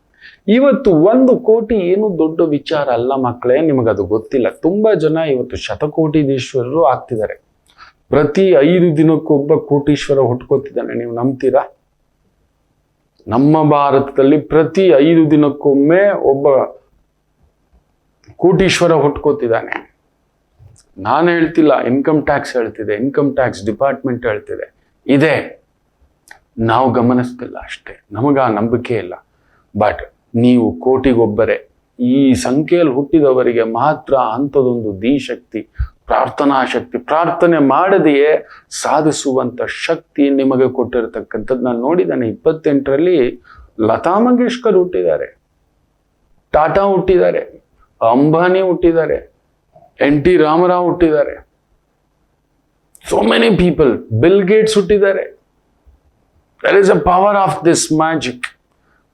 ಇವತ್ತು 1 ಕೋಟಿ ಏನು ದೊಡ್ಡ ವಿಚಾರ ಅಲ್ಲ ಮಕ್ಕಳೇ, ನಿಮಗದು ಗೊತ್ತಿಲ್ಲ. ತುಂಬಾ ಜನ ಇವತ್ತು ಶತಕೋಟೀಶ್ವರರು ಆಗ್ತಿದ್ದಾರೆ. ಪ್ರತಿ 5 ದಿನಕ್ಕೊಬ್ಬ ಕೋಟೀಶ್ವರ ಹುಟ್ಕೋತಿದ್ದಾನೆ. ನೀವು ನಂಬ್ತೀರಾ? ನಮ್ಮ ಭಾರತದಲ್ಲಿ ಪ್ರತಿ 5 ದಿನಕ್ಕೊಮ್ಮೆ ಒಬ್ಬ ಕೋಟೀಶ್ವರ ಹುಟ್ಕೋತಿದ್ದಾನೆ. ನಾನು ಹೇಳ್ತಿಲ್ಲ, ಇನ್ಕಮ್ ಟ್ಯಾಕ್ಸ್ ಹೇಳ್ತಿದೆ, ಇನ್ಕಮ್ ಟ್ಯಾಕ್ಸ್ ಡಿಪಾರ್ಟ್ಮೆಂಟ್ ಹೇಳ್ತಿದೆ. ಇದೆ, ನಾವು ಗಮನಿಸ್ತಿಲ್ಲ ಅಷ್ಟೇ, ನಮಗ ಆ ನಂಬಿಕೆ ಇಲ್ಲ. ಬಟ್ ನೀವು ಕೋಟಿಗೊಬ್ಬರೇ. ಈ ಸಂಖ್ಯೆಯಲ್ಲಿ ಹುಟ್ಟಿದವರಿಗೆ ಮಾತ್ರ ಅಂಥದೊಂದು ಶಕ್ತಿ, ಪ್ರಾರ್ಥನಾ ಶಕ್ತಿ, ಪ್ರಾರ್ಥನೆ ಮಾಡದೆಯೇ ಸಾಧಿಸುವಂತ ಶಕ್ತಿ ನಿಮಗೆ ಕೊಟ್ಟಿರತಕ್ಕಂಥದ್ದು. ನಾನು ನೋಡಿದ್ದೇನೆ. 28ರಲ್ಲಿ ಲತಾ ಮಂಗೇಶ್ಕರ್ ಹುಟ್ಟಿದ್ದಾರೆ, ಟಾಟಾ ಹುಟ್ಟಿದ್ದಾರೆ, ಅಂಬಾನಿ ಹುಟ್ಟಿದ್ದಾರೆ, NT ರಾಮರಾವ್ ಹುಟ್ಟಿದ್ದಾರೆ, so many people, Bill Gates ಹುಟ್ಟಿದ್ದಾರೆ. There is a power of this magic.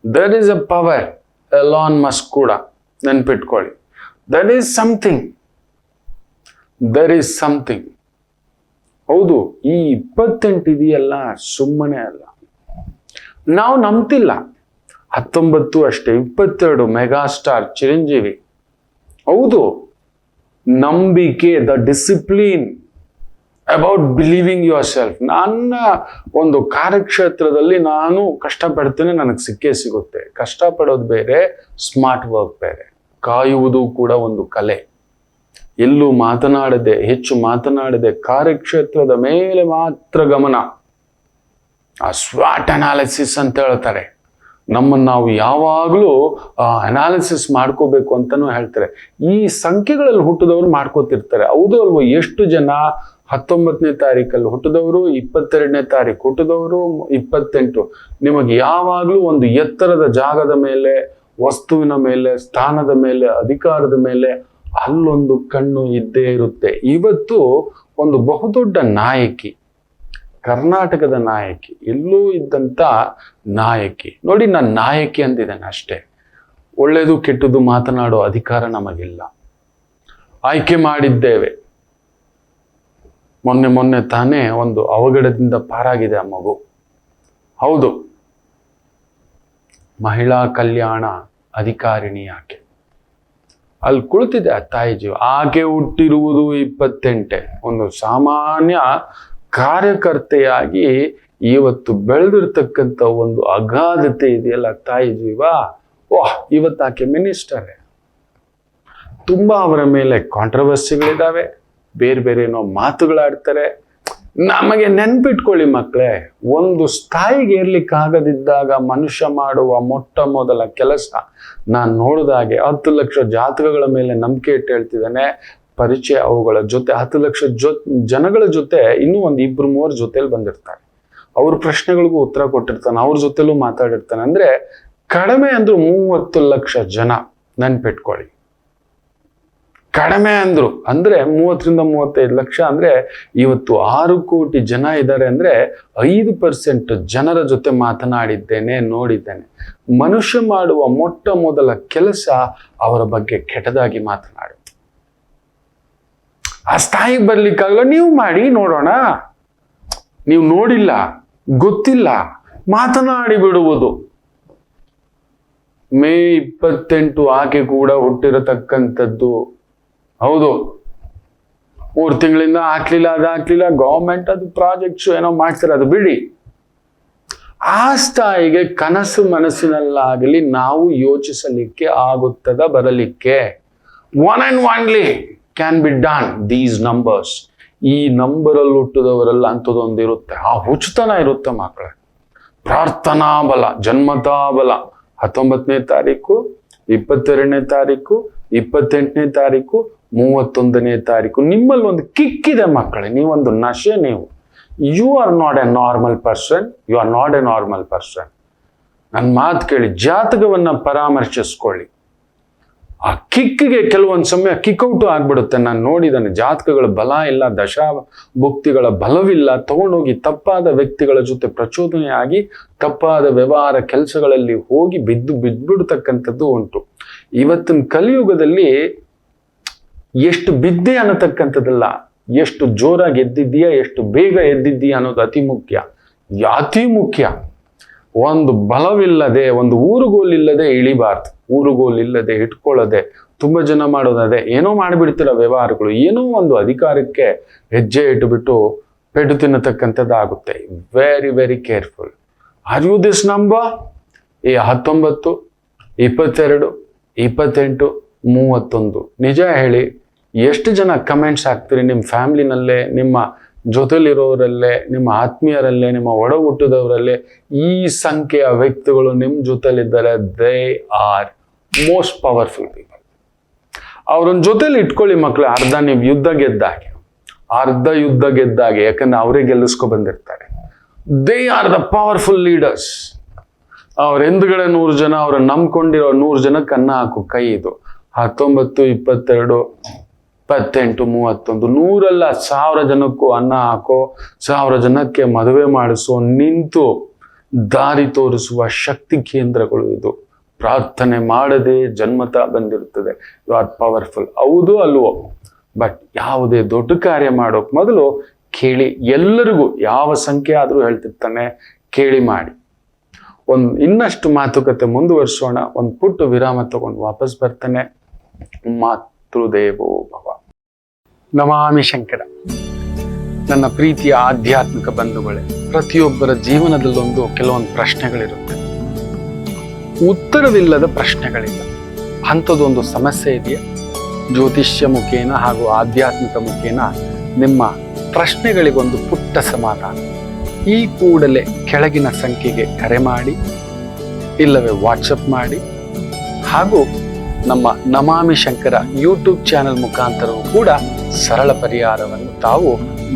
There is a power. Elon Musk ಕೂಡ ನೆನ್ಪಿಟ್ಕೊಳ್ಳಿ. There is something. ಹೌದು, ಈ 28 ಇದೆಯಲ್ಲ, ಸುಮ್ಮನೆ ಅಲ್ಲ. ನಾವು ನಂಬ್ತಿಲ್ಲ. 19 ಅಷ್ಟೇ, 22 ಮೆಗಾಸ್ಟಾರ್ ಚಿರಂಜೀವಿ. ಹೌದು, ನಂಬಿಕೆ, the discipline about believing your self. ನನ್ನ ಒಂದು ಕಾರ್ಯಕ್ಷೇತ್ರದಲ್ಲಿ ನಾನು ಕಷ್ಟಪಡ್ತೇನೆ, ನನಗೆ ಸಿಕ್ಕೇ ಸಿಗುತ್ತೆ. ಕಷ್ಟಪಡೋದು ಬೇರೆ, ಸ್ಮಾರ್ಟ್ ವರ್ಕ್ ಬೇರೆ. ಕಾಯುವುದು ಕೂಡ ಒಂದು ಕಲೆ. ಎಲ್ಲೂ ಮಾತನಾಡದೆ, ಹೆಚ್ಚು ಮಾತನಾಡದೆ, ಕಾರ್ಯಕ್ಷೇತ್ರದ ಮೇಲೆ ಮಾತ್ರ ಗಮನ. ಆ ಸ್ವಾಟ್ ಅನಾಲಿಸಿಸ್ ಅಂತ ಹೇಳ್ತಾರೆ. ನಮ್ಮನ್ನು ನಾವು ಯಾವಾಗಲೂ ಅನಾಲಿಸಿಸ್ ಮಾಡ್ಕೋಬೇಕು ಅಂತಾನೂ ಹೇಳ್ತಾರೆ. ಈ ಸಂಖ್ಯೆಗಳಲ್ಲಿ ಹುಟ್ಟಿದವರು ಮಾಡ್ಕೋತಿರ್ತಾರೆ. ಹೌದು ಅಲ್ವೋ? ಎಷ್ಟು ಜನ 19ನೇ ತಾರೀಕಲ್ಲಿ ಹುಟ್ಟಿದವರು, 22ನೇ ತಾರೀಕು ಹುಟ್ಟಿದವರು, 28. ನಿಮಗೆ ಯಾವಾಗಲೂ ಒಂದು ಎತ್ತರದ ಜಾಗದ ಮೇಲೆ, ವಸ್ತುವಿನ ಮೇಲೆ, ಸ್ಥಾನದ ಮೇಲೆ, ಅಧಿಕಾರದ ಮೇಲೆ ಅಲ್ಲೊಂದು ಕಣ್ಣು ಇದ್ದೇ ಇರುತ್ತೆ. ಇವತ್ತು ಒಂದು ಬಹುದೊಡ್ಡ ನಾಯಕಿ, ಕರ್ನಾಟಕದ ನಾಯಕಿ, ಎಲ್ಲೂ ಇದ್ದಂತ ನಾಯಕಿ ನೋಡಿ. ನಾನು ನಾಯಕಿ ಅಂದಿದ್ದೇನೆ ಅಷ್ಟೇ. ಒಳ್ಳೆಯದು ಕೆಟ್ಟದ್ದು ಮಾತನಾಡೋ ಅಧಿಕಾರ ನಮಗಿಲ್ಲ. ಆಯ್ಕೆ ಮಾಡಿದ್ದೇವೆ. ಮೊನ್ನೆ ತಾನೇ ಒಂದು ಅವಘಡದಿಂದ ಪಾರಾಗಿದೆ ಆ ಮಗು. ಹೌದು, ಮಹಿಳಾ ಕಲ್ಯಾಣ ಅಧಿಕಾರಿಣಿ ಆಕೆ. ಅಲ್ಲಿ ಕುಳಿತಿದೆ ಆ ತಾಯಿ ಜೀವ. ಆಕೆ ಹುಟ್ಟಿರುವುದು 28. ಒಂದು ಸಾಮಾನ್ಯ ಕಾರ್ಯಕರ್ತೆಯಾಗಿ ಇವತ್ತು ಬೆಳೆದಿರ್ತಕ್ಕಂಥ ಒಂದು ಅಗಾಧತೆ ಇದೆಯಲ್ಲ ತಾಯಿ ಜೀವ. ಓಹ್, ಇವತ್ತು ಆಕೆ ಮಿನಿಸ್ಟರೇ. ತುಂಬಾ ಅವರ ಮೇಲೆ ಕಾಂಟ್ರವರ್ಸಿಗಳಿದಾವೆ, ಬೇರೆ ಏನೋ ಮಾತುಗಳಾಡ್ತಾರೆ. ನಮಗೆ ನೆನ್ಪಿಟ್ಕೊಳ್ಳಿ ಮಕ್ಕಳೇ, ಒಂದು ಸ್ಥಾಯಿಗೆ ಏರ್ಲಿಕ್ಕಾಗದಿದ್ದಾಗ ಮನುಷ್ಯ ಮಾಡುವ ಮೊಟ್ಟ ಮೊದಲ ಕೆಲಸ, ನಾನು ನೋಡಿದಾಗೆ 10 ಲಕ್ಷ ಜಾತಕಗಳ ಮೇಲೆ ನಂಬಿಕೆ ಇಟ್ಟು ಹೇಳ್ತಿದ್ದಾನೆ, ಪರಿಚಯ ಅವುಗಳ ಜೊತೆ 10 ಲಕ್ಷ ಜನಗಳ ಜೊತೆ ಇನ್ನೂ ಒಂದು 2-3 ಜೊತೆಲಿ ಬಂದಿರ್ತಾರೆ. ಅವ್ರ ಪ್ರಶ್ನೆಗಳಿಗೂ ಉತ್ತರ ಕೊಟ್ಟಿರ್ತಾನೆ, ಅವ್ರ ಜೊತೆಲೂ ಮಾತಾಡಿರ್ತಾನೆ. ಅಂದ್ರೆ ಕಡಿಮೆ ಅಂದ್ರು 30 ಲಕ್ಷ ಜನ. ನೆನ್ಪಿಟ್ಕೊಳ್ಳಿ, ಕಡಿಮೆ ಅಂದ್ರು. ಅಂದ್ರೆ 30-35 ಲಕ್ಷ ಅಂದ್ರೆ ಇವತ್ತು 6 ಕೋಟಿ ಜನ ಇದ್ದಾರೆ. ಅಂದ್ರೆ 5% ಜನರ ಜೊತೆ ಮಾತನಾಡಿದ್ದೇನೆ, ನೋಡಿದ್ದೇನೆ. ಮನುಷ್ಯ ಮಾಡುವ ಮೊಟ್ಟ ಮೊದಲ ಕೆಲಸ ಅವರ ಬಗ್ಗೆ ಕೆಟ್ಟದಾಗಿ ಮಾತನಾಡಿ. ಆ ಸ್ಥಾಯಿಗೆ ಬರ್ಲಿಕ್ಕಾಗಲ್ಲ. ನೀವು ಮಾಡಿ ನೋಡೋಣ. ನೀವು ನೋಡಿಲ್ಲ, ಗೊತ್ತಿಲ್ಲ, ಮಾತನಾಡಿ ಬಿಡುವುದು. ಮೇ 28 ಆಕೆ ಕೂಡ ಹುಟ್ಟಿರತಕ್ಕಂಥದ್ದು. ಹೌದು, 3 ತಿಂಗಳಿಂದ ಹಾಕ್ಲಿಲ್ಲ. ಗೌರ್ಮೆಂಟ್ ಅದು ಪ್ರಾಜೆಕ್ಟ್ಸ್ ಏನೋ ಮಾಡ್ತಾರೆ, ಅದು ಬಿಡಿ. ಆ ಸ್ಥಾಯಿಗೆ ಕನಸು ಮನಸ್ಸಿನಲ್ಲಾಗಲಿ ನಾವು ಯೋಚಿಸಲಿಕ್ಕೆ ಆಗುತ್ತದ ಬರಲಿಕ್ಕೆ. One and only can be done these numbers. ಈ ನಂಬರಲ್ಲಿ ಹುಟ್ಟಿದವರೆಲ್ಲ ಅಂಥದ್ದೊಂದು ಇರುತ್ತೆ. ಆ ಹುಚ್ಚುತನ ಇರುತ್ತೆ ಮಕ್ಕಳೇ. ಪ್ರಾರ್ಥನಾ ಬಲ, ಜನ್ಮತಾ ಬಲ. 19ನೇ ತಾರೀಕು, 22ನೇ ತಾರೀಕು, 28ನೇ ತಾರೀಕು, 31ನೇ ತಾರೀಕು ನಿಮ್ಮಲ್ಲಿ ಒಂದು ಕಿಕ್ಕಿದೆ ಮಕ್ಕಳೇ. ನೀವೊಂದು ನಶೆ. ನೀವು you are not a normal person. You are not a normal person. ನನ್ನ ಮಾತು ಕೇಳಿ, ಜಾತಕವನ್ನ ಪರಾಮರ್ಶಿಸ್ಕೊಳ್ಳಿ. ಆ ಕಿಕ್ಕಿಗೆ ಕೆಲವೊಂದು ಸಮಯ ಕಿಕ್ಔಟು ಆಗ್ಬಿಡುತ್ತೆ. ನಾನು ನೋಡಿದ್ದಾನೆ, ಜಾತಕಗಳ ಬಲ ಇಲ್ಲ, ದಶಾ ಭುಕ್ತಿಗಳ ಬಲವಿಲ್ಲ, ತಗೊಂಡೋಗಿ ತಪ್ಪಾದ ವ್ಯಕ್ತಿಗಳ ಜೊತೆ ಪ್ರಚೋದನೆ ಆಗಿ ತಪ್ಪಾದ ವ್ಯವಹಾರ ಕೆಲಸಗಳಲ್ಲಿ ಹೋಗಿ ಬಿದ್ದುಬಿಡ್ತಕ್ಕಂಥದ್ದು ಉಂಟು. ಇವತ್ತಿನ ಕಲಿಯುಗದಲ್ಲಿ ಎಷ್ಟು ಬಿದ್ದೆ ಅನ್ನತಕ್ಕಂಥದ್ದಲ್ಲ, ಎಷ್ಟು ಜೋರಾಗಿ ಎದ್ದಿದ್ದೀಯಾ, ಎಷ್ಟು ಬೇಗ ಎದ್ದಿದ್ದೀಯಾ ಅನ್ನೋದು ಅತಿ ಮುಖ್ಯ. ಒಂದು ಬಲವಿಲ್ಲದೆ, ಒಂದು ಊರುಗೋಲಿಲ್ಲದೆ ಇಳಿಬಾರ್ದು. ಊರುಗೋಲಿಲ್ಲದೆ ಇಟ್ಕೊಳ್ಳದೆ ತುಂಬ ಜನ ಮಾಡೋದದೆ. ಏನೋ ಮಾಡಿಬಿಡ್ತೀರ ವ್ಯವಹಾರಗಳು, ಏನೋ ಒಂದು ಅಧಿಕಾರಕ್ಕೆ ಹೆಜ್ಜೆ ಇಟ್ಟುಬಿಟ್ಟು ಪೆಟ್ಟು ತಿನ್ನತಕ್ಕಂಥದ್ದಾಗುತ್ತೆ. Very careful. Are you this number? 19, 22, 28, 31. ನಿಜ ಹೇಳಿ, ಎಷ್ಟು ಜನ ಕಮೆಂಟ್ಸ್ ಹಾಕ್ತೀರಿ ನಿಮ್ಮ ಫ್ಯಾಮಿಲಿನಲ್ಲೇ, ನಿಮ್ಮ ಜೊತೆಲಿರೋರಲ್ಲೇ, ನಿಮ್ಮ ಆತ್ಮೀಯರಲ್ಲೇ, ನಿಮ್ಮ ಒಡ ಹುಟ್ಟಿದವರಲ್ಲೇ ಈ ಸಂಖ್ಯೆಯ ವ್ಯಕ್ತಿಗಳು ನಿಮ್ಮ ಜೊತೆಲಿದ್ದಾರೆ. They are most powerful people. ಅವ್ರನ್ನ ಜೊತೆಲಿ ಇಟ್ಕೊಳ್ಳಿ ಮಕ್ಕಳು. ನೀವು ಯುದ್ಧ ಗೆದ್ದಾಗೆ, ಯಾಕಂದ್ರೆ ಅವರೇ ಗೆಲ್ಲಿಸ್ಕೊ ಬಂದಿರ್ತಾರೆ. They are the powerful leaders. ಅವ್ರ ಹಿಂದ್ಗಡೆ 100 ಜನ, ಅವ್ರ ನಂಬ್ಕೊಂಡಿರೋ 100 ಜನಕ್ಕೆ ಅನ್ನ ಹಾಕು ಕೈ. ಇದು 19, 22, 28, 31, 100 1000 ಜನಕ್ಕೂ ಅನ್ನ ಹಾಕೋ, 1000 ಜನಕ್ಕೆ ಮದುವೆ ಮಾಡಿಸೋ, ನಿಂತು ದಾರಿ ತೋರಿಸುವ ಶಕ್ತಿ ಕೇಂದ್ರಗಳು ಇದು. ಪ್ರಾರ್ಥನೆ ಮಾಡದೆ ಜನ್ಮತ ಬಂದಿರುತ್ತದೆ. You are powerful. ಹೌದು ಅಲ್ವೋ? ಬಟ್ ಯಾವುದೇ ದೊಡ್ಡ ಕಾರ್ಯ ಮಾಡೋಕ್ ಮೊದಲು ಕೇಳಿ. ಎಲ್ಲರಿಗೂ ಯಾವ ಸಂಖ್ಯೆ ಆದರೂ ಹೇಳ್ತಿರ್ತಾನೆ, ಕೇಳಿ ಮಾಡಿ. ಇನ್ನಷ್ಟು ಮಾತುಕತೆ ಮುಂದುವರಿಸೋಣ. ಒಂದು ಪುಟ್ಟ ವಿರಾಮ ತಗೊಂಡು ವಾಪಸ್ ಬರ್ತೇನೆ. ಮಾತೃದೇವೋ ಭವ. ನಮಾಮಿ ಶಂಕರ. ನನ್ನ ಪ್ರೀತಿಯ ಆಧ್ಯಾತ್ಮಿಕ ಬಂಧುಗಳೇ, ಪ್ರತಿಯೊಬ್ಬರ ಜೀವನದಲ್ಲೊಂದು ಕೆಲವೊಂದು ಪ್ರಶ್ನೆಗಳಿರುತ್ತೆ. ಉತ್ತರವಿಲ್ಲದ ಪ್ರಶ್ನೆಗಳಿಲ್ಲ. ಅಂಥದ್ದೊಂದು ಸಮಸ್ಯೆ ಇದೆಯಾ? ಜ್ಯೋತಿಷ್ಯ ಮುಖೇನ ಹಾಗೂ ಆಧ್ಯಾತ್ಮಿಕ ಮುಖೇನ ನಿಮ್ಮ ಪ್ರಶ್ನೆಗಳಿಗೊಂದು ಪುಟ್ಟ ಸಮಾಧಾನ. ಈ ಕೂಡಲೇ ಕೆಳಗಿನ ಸಂಖ್ಯೆಗೆ ಕರೆ ಮಾಡಿ, ಇಲ್ಲವೇ ವಾಟ್ಸಪ್ ಮಾಡಿ, ಹಾಗೂ ನಮ್ಮ ನಮಾಮಿ ಶಂಕರ ಯೂಟ್ಯೂಬ್ ಚಾನೆಲ್ ಮುಖಾಂತರವೂ ಕೂಡ ಸರಳ ಪರಿಹಾರವನ್ನು ತಾವು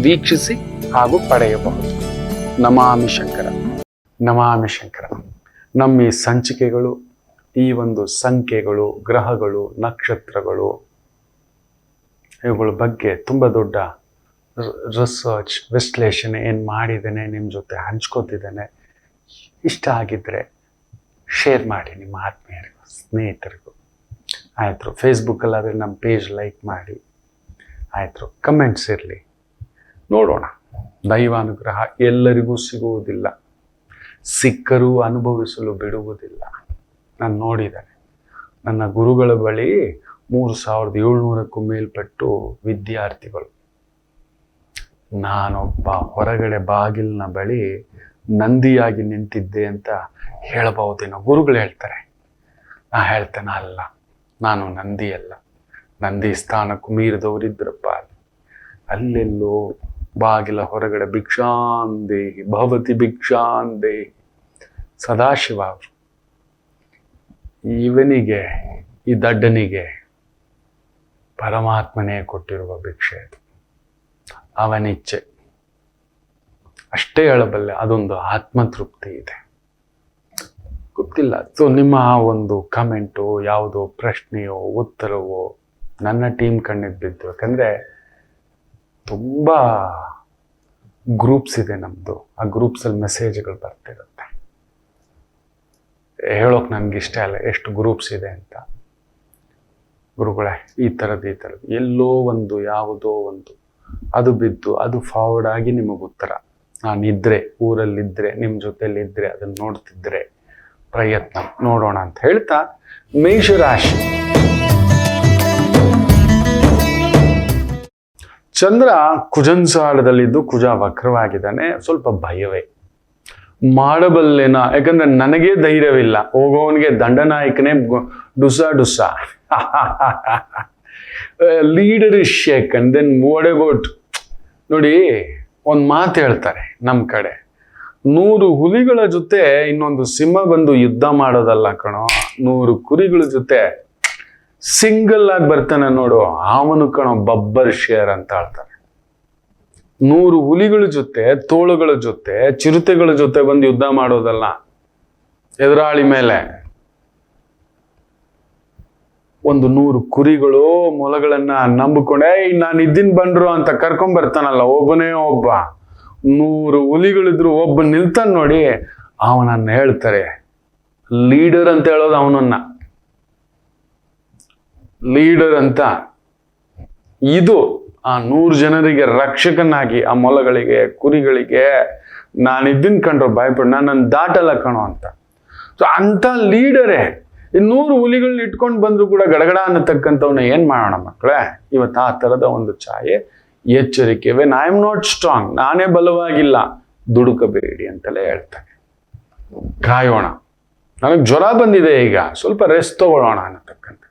ವೀಕ್ಷಿಸಿ ಹಾಗೂ ಪಡೆಯಬಹುದು. ನಮಾಮಿ ಶಂಕರ. ನಮಾಮಿ ಶಂಕರ. ನಮ್ಮ ಈ ಸಂಚಿಕೆಗಳು, ಈ ಒಂದು ಸಂಖ್ಯೆಗಳು, ಗ್ರಹಗಳು, ನಕ್ಷತ್ರಗಳು, ಇವುಗಳ ಬಗ್ಗೆ ತುಂಬ ದೊಡ್ಡ ರಿಸರ್ಚ್, ವಿಶ್ಲೇಷಣೆ ಏನು ಮಾಡಿದ್ದೇನೆ, ನಿಮ್ಮ ಜೊತೆ ಹಂಚ್ಕೋತಿದ್ದೇನೆ. ಇಷ್ಟ ಆಗಿದ್ದರೆ ಶೇರ್ ಮಾಡಿ ನಿಮ್ಮ ಆತ್ಮೀಯರಿಗೂ, ಸ್ನೇಹಿತರಿಗೂ. ಆಯಿತು, ಫೇಸ್ಬುಕ್ಕಲ್ಲಾದರೆ ನಮ್ಮ ಪೇಜ್ ಲೈಕ್ ಮಾಡಿ. ಆಯಿತು, ಕಮೆಂಟ್ಸ್ ಇರಲಿ. ನೋಡೋಣ. ದೈವಾನುಗ್ರಹ ಎಲ್ಲರಿಗೂ ಸಿಗುವುದಿಲ್ಲ, ಸಿಕ್ಕರೂ ಅನುಭವಿಸಲು ಬಿಡುವುದಿಲ್ಲ. ನಾನು ನೋಡಿದ್ದೇನೆ. ನನ್ನ ಗುರುಗಳ ಬಳಿ 3700ಕ್ಕೂ ಮೇಲ್ಪಟ್ಟು ವಿದ್ಯಾರ್ಥಿಗಳು. ನಾನೊಬ್ಬ ಹೊರಗಡೆ ಬಾಗಿಲಿನ ಬಳಿ ನಂದಿಯಾಗಿ ನಿಂತಿದ್ದೆ ಅಂತ ಹೇಳಬಹುದೇನೋ. ಗುರುಗಳು ಹೇಳ್ತಾರೆ. ನಾ ಹೇಳ್ತೇನೆ, ಅಲ್ಲ, ನಾನು ನಂದಿ ಅಲ್ಲ. ನಂದಿ ಸ್ಥಾನಕ್ಕೂ ಮೀರಿದವರಿದ್ರಪ್ಪ. ಅಲ್ಲೆಲ್ಲೋ ಬಾಗಿಲ ಹೊರಗಡೆ ಭಿಕ್ಷಾಂದೇಹಿ ಭವತಿ ಭಿಕ್ಷಾಂದೇಹಿ ಸದಾಶಿವ ಅವರು. ಇವನಿಗೆ, ಈ ದಡ್ಡನಿಗೆ ಪರಮಾತ್ಮನೇ ಕೊಟ್ಟಿರುವ ಭಿಕ್ಷೆ ಅದು, ಅವನಿಚ್ಛೆ. ಅಷ್ಟೇ ಹೇಳಬಲ್ಲೆ. ಅದೊಂದು ಆತ್ಮತೃಪ್ತಿ ಇದೆ. ಗೊತ್ತಿಲ್ಲ. ಸೊ ನಿಮ್ಮ ಒಂದು ಕಮೆಂಟು, ಯಾವುದೋ ಪ್ರಶ್ನೆಯೋ ಉತ್ತರವೋ ನನ್ನ ಟೀಮ್ ಕಣ್ಣಿಗೆ ಬಿದ್ದು. ಯಾಕಂದರೆ ತುಂಬ ಗ್ರೂಪ್ಸ್ ಇದೆ ನಮ್ಮದು. ಆ ಗ್ರೂಪ್ಸಲ್ಲಿ ಮೆಸೇಜ್ಗಳು ಬರ್ತಿರುತ್ತೆ. ಹೇಳೋಕೆ ನನಗೆ ಇಷ್ಟ ಅಲ್ಲ ಎಷ್ಟು ಗ್ರೂಪ್ಸ್ ಇದೆ ಅಂತ. ಗುರುಗಳೇ, ಈ ಥರದ್ದು ಎಲ್ಲೋ ಒಂದು ಯಾವುದೋ ಒಂದು ಅದು ಬಿದ್ದು ಅದು ಫಾರ್ವರ್ಡ್ ಆಗಿ ನಿಮಗೆ ಉತ್ತರ. ನಾನಿದ್ದರೆ, ಊರಲ್ಲಿದ್ದರೆ, ನಿಮ್ಮ ಜೊತೆಯಲ್ಲಿದ್ದರೆ, ಅದನ್ನು ನೋಡ್ತಿದ್ರೆ ಪ್ರಯತ್ನ ನೋಡೋಣ ಅಂತ ಹೇಳ್ತಾ, ಮೇಷರಾಶಿ. ಚಂದ್ರ ಕುಜನ್ ಸಾರದಲ್ಲಿದ್ದು ಕುಜ ವಕ್ರವಾಗಿದ್ದಾನೆ. ಸ್ವಲ್ಪ ಭಯವೇ. ಮಾಡಬಲ್ಲೆನ, ಯಾಕಂದ್ರೆ ನನಗೇ ಧೈರ್ಯವಿಲ್ಲ. ಹೋಗೋವನಿಗೆ ದಂಡನಾಯಕನೇ ಡುಸ leader is shake and then what about. ನೋಡಿ, ಒಂದು ಮಾತು ಹೇಳ್ತಾರೆ ನಮ್ಮ ಕಡೆ, 100 ಹುಲಿಗಳ ಜೊತೆ ಇನ್ನೊಂದು ಸಿಂಹ ಬಂದು ಯುದ್ಧ ಮಾಡೋದಲ್ಲ ಕಣೋ, 100 ಕುರಿಗಳ ಜೊತೆ ಸಿಂಗಲ್ ಆಗಿ ಬರ್ತಾನೆ ನೋಡು, ಅವನು ಕಣೋ ಬಬ್ಬರ್ ಶೇರ್ ಅಂತ ಹೇಳ್ತಾರೆ. 100 ಹುಲಿಗಳ ಜೊತೆ, ತೋಳುಗಳ ಜೊತೆ, ಚಿರತೆಗಳ ಜೊತೆ ಬಂದು ಯುದ್ಧ ಮಾಡೋದಲ್ಲ, ಎದುರಾಳಿ ಮೇಲೆ. ಒಂದು 100 ಕುರಿಗಳು ಮೊಲಗಳನ್ನ ನಂಬಿಕೊಂಡೆ ನಾನು ಇದ್ದೀನಿ ಬಂದ್ರು ಅಂತ ಕರ್ಕೊಂಡ್ ಬರ್ತಾನಲ್ಲ, ಒಬ್ಬನೇ ಒಬ್ಬ. 100 ಹುಲಿಗಳಿದ್ರು ಒಬ್ಬ ನಿಲ್ತಾನೆ ನೋಡಿ, ಅವನನ್ನ ಹೇಳ್ತಾರೆ ಲೀಡರ್ ಅಂತ ಹೇಳೋದು. ಅವನನ್ನ ಲೀಡರ್ ಅಂತ. ಇದು ಆ 100 ಜನರಿಗೆ ರಕ್ಷಕನಾಗಿ, ಆ ಮೊಲಗಳಿಗೆ, ಕುರಿಗಳಿಗೆ ನಾನಿದ್ದೀನಿ ಕಂಡ್ರು ಭಯಪಡ್, ನನ್ನ ದಾಟಲ್ಲ ಕಣೋ ಅಂತ. ಸೊ ಅಂತ ಲೀಡರೇ 100 ಹುಲಿಗಳನ್ನ ಇಟ್ಕೊಂಡು ಬಂದ್ರು ಕೂಡ ಗಡಗಡ ಅನ್ನತಕ್ಕಂಥವನ್ನ ಏನ್ ಮಾಡೋಣ ಮಕ್ಕಳೇ? ಇವತ್ತು ಆ ಥರದ ಒಂದು ಛಾಯೆ, ಎಚ್ಚರಿಕೆ. When I am not strong, ನಾನೇ ಬಲವಾಗಿಲ್ಲ, ದುಡುಕಬೇಡಿ ಅಂತಲೇ ಹೇಳ್ತಾನೆ. ಕಾಯೋಣ. ನನಗೆ ಜ್ವರ ಬಂದಿದೆ, ಈಗ ಸ್ವಲ್ಪ ರೆಸ್ಟ್ ತಗೊಳ್ಳೋಣ ಅನ್ನತಕ್ಕಂಥ.